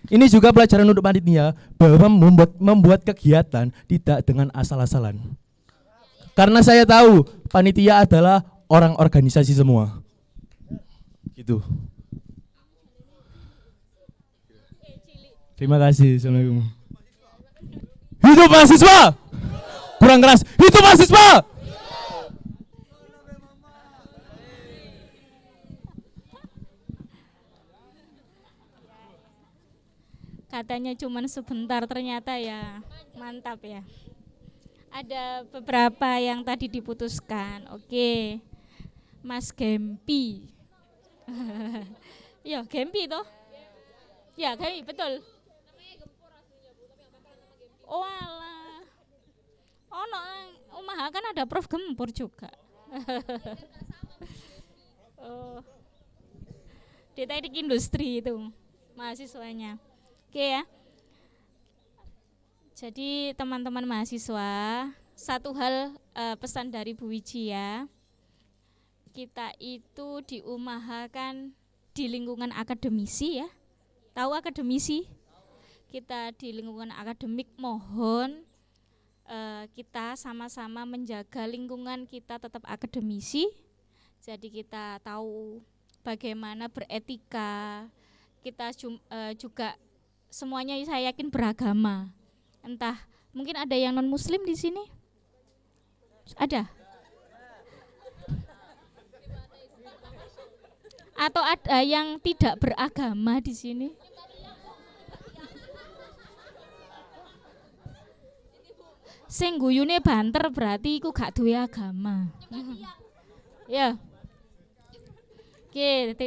Speaker 10: Ini juga pelajaran untuk panitia bahwa membuat kegiatan tidak dengan asal-asalan. Karena saya tahu panitia adalah orang organisasi semua. Gitu. Terima kasih. Assalamualaikum. Hidup mahasiswa. Kurang keras. Hidup mahasiswa.
Speaker 8: Katanya cuman sebentar, ternyata ya mantap ya. Ada beberapa yang tadi diputuskan. Oke, Mas Gempi. Ya Gempi toh? Ya Gempi betul. Oh alah. Oh no, Umaha kan ada Prof Gempur juga. Oh, di teknik industri itu mahasiswanya. Oke ya. Jadi teman-teman mahasiswa, satu hal pesan dari Bu Wiji ya. Kita itu diumahakan di lingkungan akademisi ya. Tahu akademisi? Kita di lingkungan akademik, mohon kita sama-sama menjaga lingkungan kita tetap akademisi. Jadi kita tahu bagaimana beretika. Kita juga semuanya saya yakin beragama. Entah mungkin ada yang non muslim di sini? Ada? Atau ada yang tidak beragama di sini? Sing guyune banter berarti iku gak duwe agama. Ya. Oke,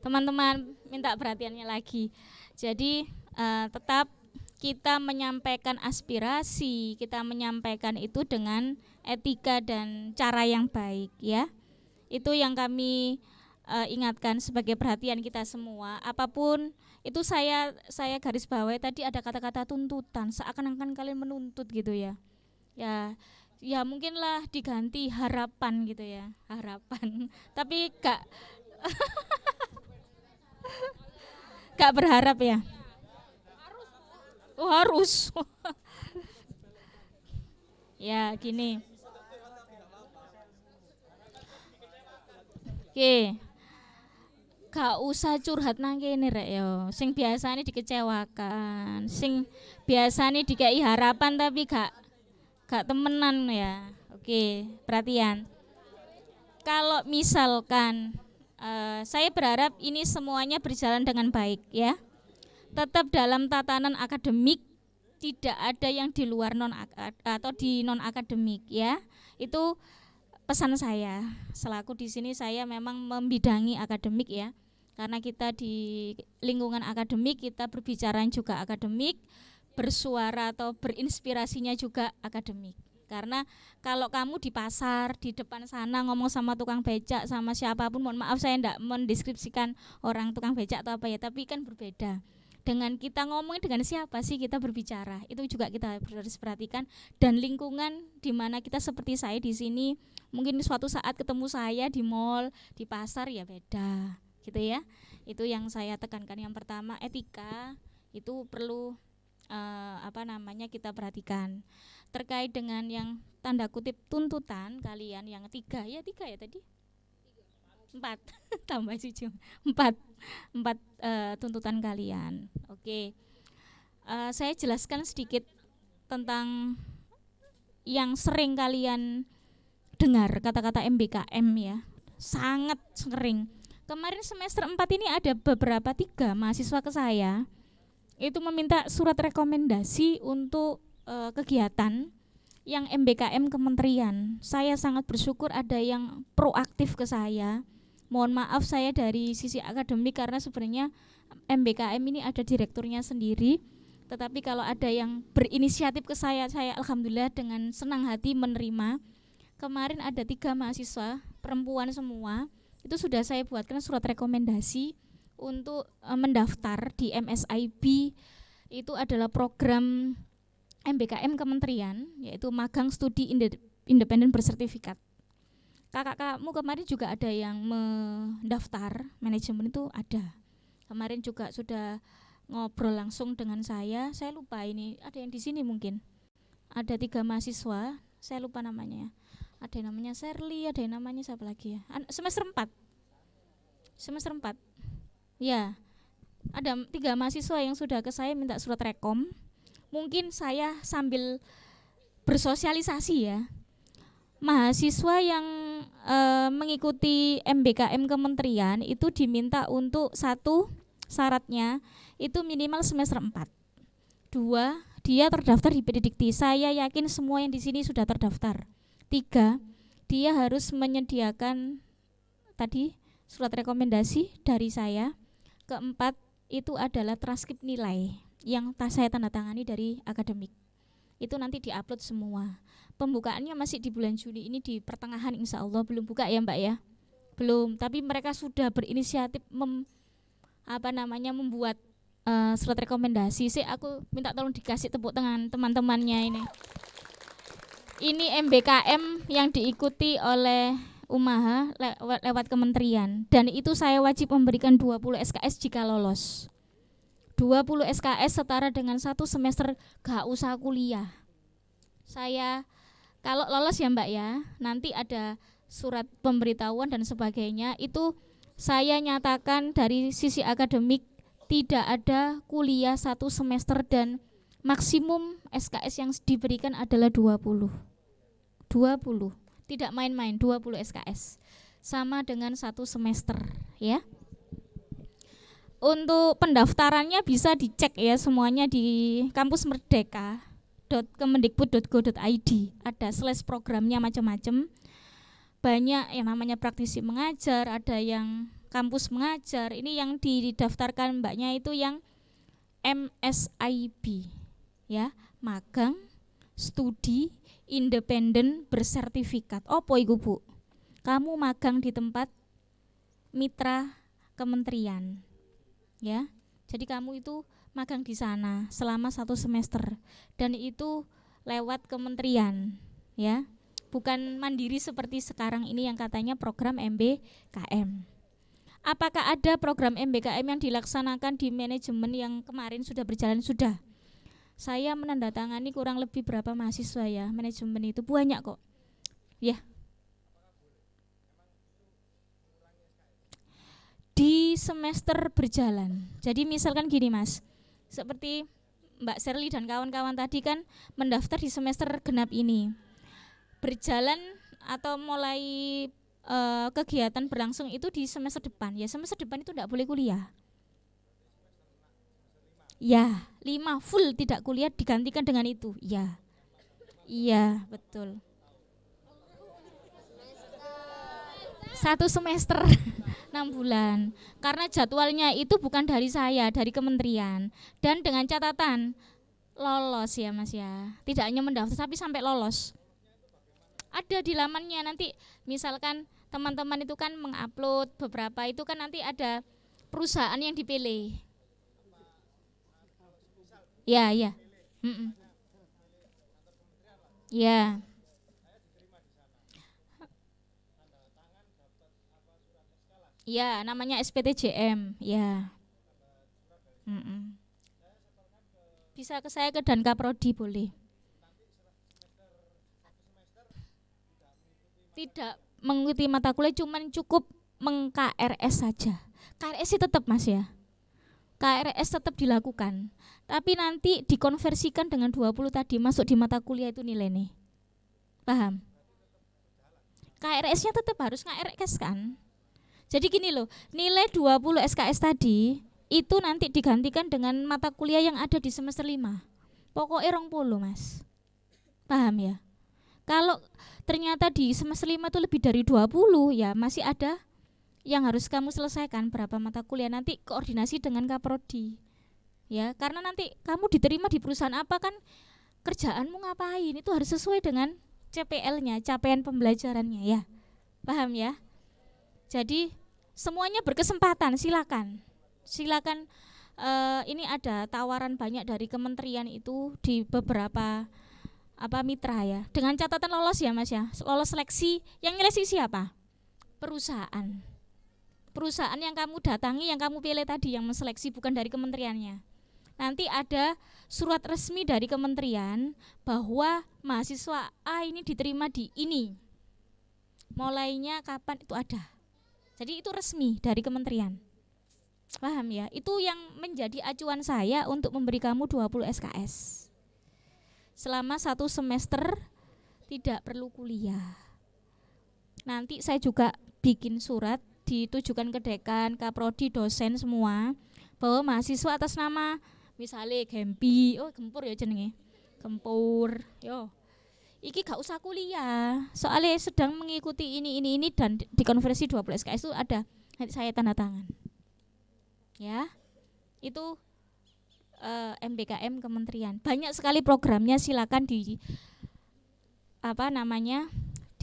Speaker 8: teman-teman minta perhatiannya lagi. Jadi tetap kita menyampaikan aspirasi, kita menyampaikan itu dengan etika dan cara yang baik ya. Itu yang kami ingatkan sebagai perhatian kita semua. Apapun itu saya garis bawahi tadi ada kata-kata tuntutan, seakan-akan kalian menuntut gitu ya. Ya mungkinlah diganti harapan gitu ya, harapan. Tapi gak berharap ya. Oh, harus. Ya gini. Oke. Gak usah curhat nang kene rek yo. Sing biasane dikecewakan, sing biasane dikei harapan tapi gak temenan ya. Oke, perhatian. Kalau misalkan saya berharap ini semuanya berjalan dengan baik ya. Tetap dalam tatanan akademik, tidak ada yang di luar atau di non akademik ya. Itu pesan saya. Selaku di sini saya memang membidangi akademik ya. Karena kita di lingkungan akademik, kita berbicara juga akademik, bersuara atau berinspirasinya juga akademik. Karena kalau kamu di pasar, di depan sana ngomong sama tukang becak, sama siapapun, mohon maaf saya tidak mendeskripsikan orang tukang becak atau apa ya, tapi kan berbeda. Dengan kita ngomongin dengan siapa sih kita berbicara, itu juga kita harus perhatikan. Dan lingkungan di mana kita seperti saya di sini, mungkin suatu saat ketemu saya di mall, di pasar ya beda, gitu ya. Itu yang saya tekankan. Yang pertama etika itu perlu kita perhatikan. Terkait dengan yang tanda kutip tuntutan kalian yang tiga ya tadi. 4 tambah 7 4 tuntutan kalian. Oke. Saya jelaskan sedikit tentang yang sering kalian dengar kata-kata MBKM ya. Sangat sering. Kemarin semester 4 ini ada beberapa 3 mahasiswa ke saya itu meminta surat rekomendasi untuk kegiatan yang MBKM kementerian. Saya sangat bersyukur ada yang proaktif ke saya. Mohon maaf saya dari sisi akademik karena sebenarnya MBKM ini ada direkturnya sendiri. Tetapi kalau ada yang berinisiatif ke saya alhamdulillah dengan senang hati menerima. Kemarin ada 3 mahasiswa perempuan semua. Itu sudah saya buatkan surat rekomendasi untuk mendaftar di MSIB. Itu adalah program MBKM kementerian, yaitu magang studi independen bersertifikat. Kakak-kakakmu kemarin juga ada yang mendaftar manajemen itu ada. Kemarin juga sudah ngobrol langsung dengan saya lupa ini ada yang di sini mungkin. Ada 3 mahasiswa, saya lupa namanya. Ada yang namanya Sherly, ada yang namanya siapa lagi ya? Semester 4. Ya. Ada 3 mahasiswa yang sudah ke saya minta surat rekom. Mungkin saya sambil bersosialisasi ya. Mahasiswa yang mengikuti MBKM kementerian itu diminta untuk 1 syaratnya itu minimal semester 4. 2, dia terdaftar di Pendikti. Saya yakin semua yang di sini sudah terdaftar. 3, dia harus menyediakan tadi surat rekomendasi dari saya. 4, itu adalah transkrip nilai yang saya tanda tangani dari akademik. Itu nanti diupload semua. Pembukaannya masih di bulan Juni ini di pertengahan insya Allah, belum buka ya Mbak ya? Belum, tapi mereka sudah berinisiatif membuat surat rekomendasi sih, aku minta tolong dikasih tepuk tangan teman-temannya ini. Ini MBKM yang diikuti oleh Umaha lewat kementerian, dan itu saya wajib memberikan 20 SKS jika lolos. 20 SKS setara dengan 1 semester gak usah kuliah. Saya kalau lolos ya Mbak ya, nanti ada surat pemberitahuan dan sebagainya, itu saya nyatakan dari sisi akademik tidak ada kuliah 1 semester dan maksimum SKS yang diberikan adalah 20. Tidak main-main, 20 SKS. Sama dengan 1 semester ya. Untuk pendaftarannya bisa dicek ya semuanya di kampus merdeka.kemendikbud.go.id. Ada programnya macam-macam. Banyak yang namanya praktisi mengajar, ada yang kampus mengajar. Ini yang didaftarkan Mbaknya itu yang MSIB ya, magang studi independen bersertifikat. Opo iku Bu? Kamu magang di tempat mitra kementerian. Ya. Jadi kamu itu magang di sana selama 1 semester dan itu lewat kementerian ya. Bukan mandiri seperti sekarang ini yang katanya program MBKM. Apakah ada program MBKM yang dilaksanakan di manajemen yang kemarin sudah berjalan? Sudah. Saya menandatangani kurang lebih berapa mahasiswa ya, manajemen itu banyak kok. Ya. Di semester berjalan. Jadi misalkan gini Mas, seperti Mbak Sherly dan kawan-kawan tadi kan mendaftar di semester genap ini. Berjalan atau mulai kegiatan berlangsung itu di semester depan. Ya semester depan itu tidak boleh kuliah. Ya, 5 full tidak kuliah digantikan dengan itu. Ya. Iya, betul. 1 semester 6 bulan. Karena jadwalnya itu bukan dari saya, dari kementerian. Dan dengan catatan lolos ya Mas ya. Tidak hanya mendaftar tapi sampai lolos. Ada di lamannya nanti misalkan teman-teman itu kan mengupload beberapa itu kan nanti ada perusahaan yang dipilih. Ya, ya. Ya. Ya, namanya SPTJM, ya. Bisa ke saya ke Dankaprodi boleh. Tidak mengikuti mata kuliah, cuman cukup meng-KRS saja. KRS tetap Mas ya. KRS tetap dilakukan. Tapi nanti dikonversikan dengan 20 tadi masuk di mata kuliah itu nilai nih. Paham? KRS-nya tetap harus KRS kan. Jadi gini loh, nilai 20 SKS tadi itu nanti digantikan dengan mata kuliah yang ada di semester 5. Pokoknya 20 Mas. Paham ya? Kalau ternyata di semester 5 itu lebih dari 20 ya masih ada yang harus kamu selesaikan berapa mata kuliah, nanti koordinasi dengan Kaprodi. Ya, karena nanti kamu diterima di perusahaan apa kan kerjaanmu ngapain itu harus sesuai dengan CPL-nya, capaian pembelajarannya ya. Paham ya? Jadi semuanya berkesempatan, silakan. Silakan ini ada tawaran banyak dari kementerian itu di beberapa mitra ya. Dengan catatan lolos ya Mas ya. Lolos seleksi, yang nyeleksi siapa? Perusahaan. Perusahaan yang kamu datangi, yang kamu pilih tadi yang menseleksi bukan dari kementeriannya. Nanti ada surat resmi dari kementerian bahwa mahasiswa A ini diterima di ini. Mulainya kapan itu ada. Jadi itu resmi dari kementerian. Paham ya? Itu yang menjadi acuan saya untuk memberi kamu 20 SKS. Selama 1 semester tidak perlu kuliah. Nanti saya juga bikin surat ditujukan ke dekan, kaprodi, dosen semua bahwa mahasiswa atas nama misalnya Gempi, Gempur ya jenenge. Gempur, yo. Iki gak usah kuliah. Soalnya sedang mengikuti ini dan dikonversi 20 SKS itu ada. Nanti saya tanda tangan. Ya. Itu MBKM kementerian. Banyak sekali programnya, silakan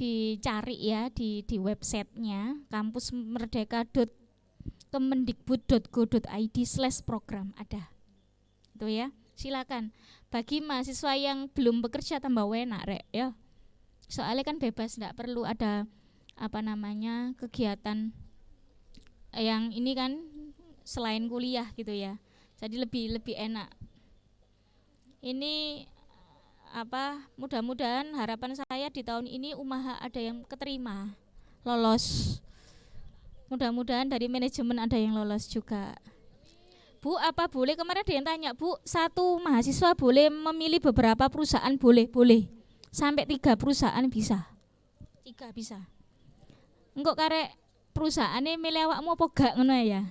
Speaker 8: dicari ya di websitenya kampusmerdeka.kemendikbud.go.id/program ada. gitu ya. Silakan. Bagi mahasiswa yang belum bekerja tambah enak rek ya. Soalnya kan bebas, enggak perlu ada kegiatan yang ini kan selain kuliah gitu ya. Jadi lebih enak. Ini mudah-mudahan harapan saya di tahun ini Umaha ada yang keterima, lolos. Mudah-mudahan dari manajemen ada yang lolos juga. Bu, apa boleh, kemarin ada yang tanya, Bu, satu mahasiswa boleh memilih beberapa perusahaan? Boleh. Sampai 3 perusahaan bisa. 3 bisa. Engkok karek perusahaannya milih awakmu apa gak ngono ya.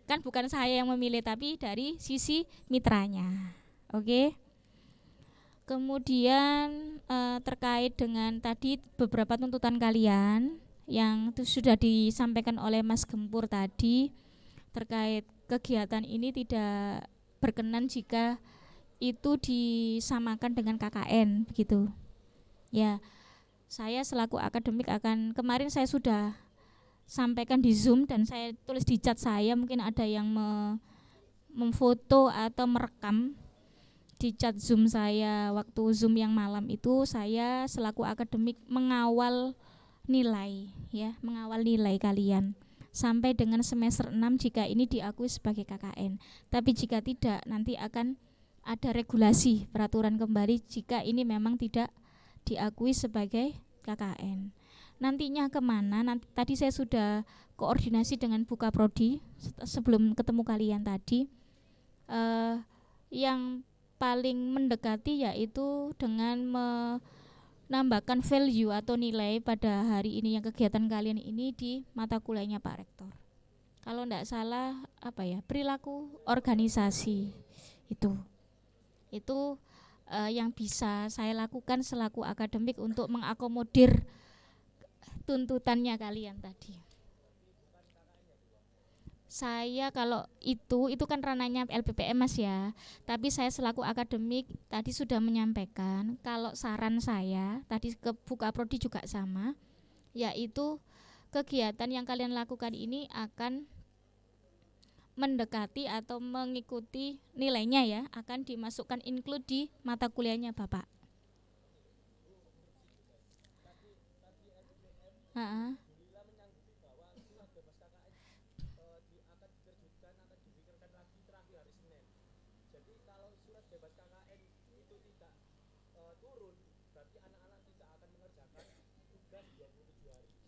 Speaker 8: Kan bukan saya yang memilih tapi dari sisi mitranya. Oke. Kemudian terkait dengan tadi beberapa tuntutan kalian yang sudah disampaikan oleh Mas Gempur tadi terkait kegiatan ini tidak berkenan jika itu disamakan dengan KKN begitu. Ya, saya selaku akademik kemarin saya sudah sampaikan di Zoom dan saya tulis di chat saya, mungkin ada yang memfoto atau merekam di chat Zoom saya waktu Zoom yang malam itu. Saya selaku akademik mengawal nilai kalian sampai dengan semester 6 jika ini diakui sebagai KKN. Tapi jika tidak, nanti akan ada regulasi peraturan kembali jika ini memang tidak diakui sebagai KKN. Nantinya kemana? Tadi saya sudah koordinasi dengan Buka Prodi sebelum ketemu kalian tadi. Yang paling mendekati yaitu dengan menambahkan value atau nilai pada hari ini yang kegiatan kalian ini di mata kuliahnya Pak Rektor. Kalau tidak salah perilaku organisasi itu yang bisa saya lakukan selaku akademik untuk mengakomodir tuntutannya kalian tadi. Saya kalau itu kan ranahnya LPPM Mas ya. Tapi saya selaku akademik tadi sudah menyampaikan kalau saran saya tadi ke Buka Prodi juga sama, yaitu kegiatan yang kalian lakukan ini akan mendekati atau mengikuti nilainya ya, akan dimasukkan include di mata kuliahnya Bapak.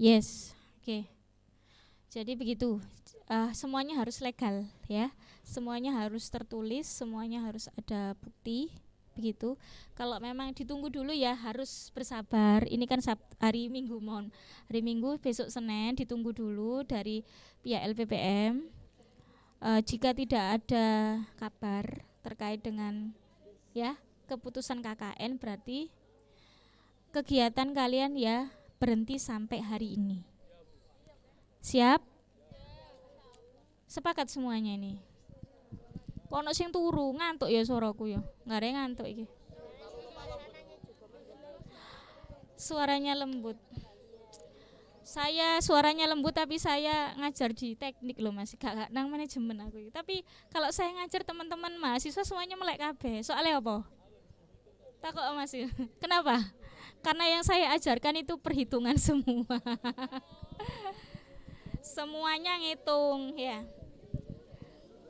Speaker 8: Yes, oke. Jadi begitu. Semuanya harus legal ya. Semuanya harus tertulis, semuanya harus ada bukti begitu. Kalau memang ditunggu dulu ya harus bersabar. Ini kan hari Minggu, hari Minggu, besok Senin ditunggu dulu dari pihak LPPM. Jika tidak ada kabar terkait dengan ya keputusan KKN, berarti kegiatan kalian ya berhenti sampai hari ini. Siap? Sepakat semuanya ini. Kono sing turu ngantuk ya suaraku ya. Enggak ada yang ngantuk iki. Suaranya lembut. Saya suaranya lembut tapi saya ngajar di teknik loh Mas. Gak nang manajemen aku. Tapi kalau saya ngajar teman-teman mahasiswa semuanya melek kabeh. Soalnya apa? Takut Mas. Kenapa? Karena yang saya ajarkan itu perhitungan semua. Semuanya ngitung ya.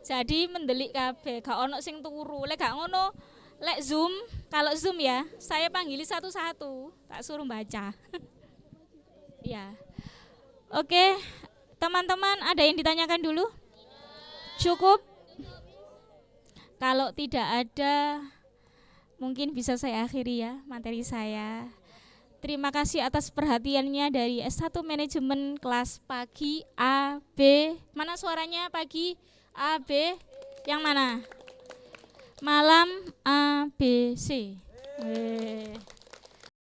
Speaker 8: Jadi mendelik kabeh, gak ono sing turu. Lek gak ngono, lek Zoom, kalau Zoom ya, saya panggili satu-satu, tak suruh baca. Ya. Oke, teman-teman ada yang ditanyakan dulu? Cukup? Kalau tidak ada, mungkin bisa saya akhiri ya materi saya. Terima kasih atas perhatiannya dari S1 Manajemen kelas pagi A, B. Mana suaranya pagi? A, B. Yang mana? Malam A, B, C.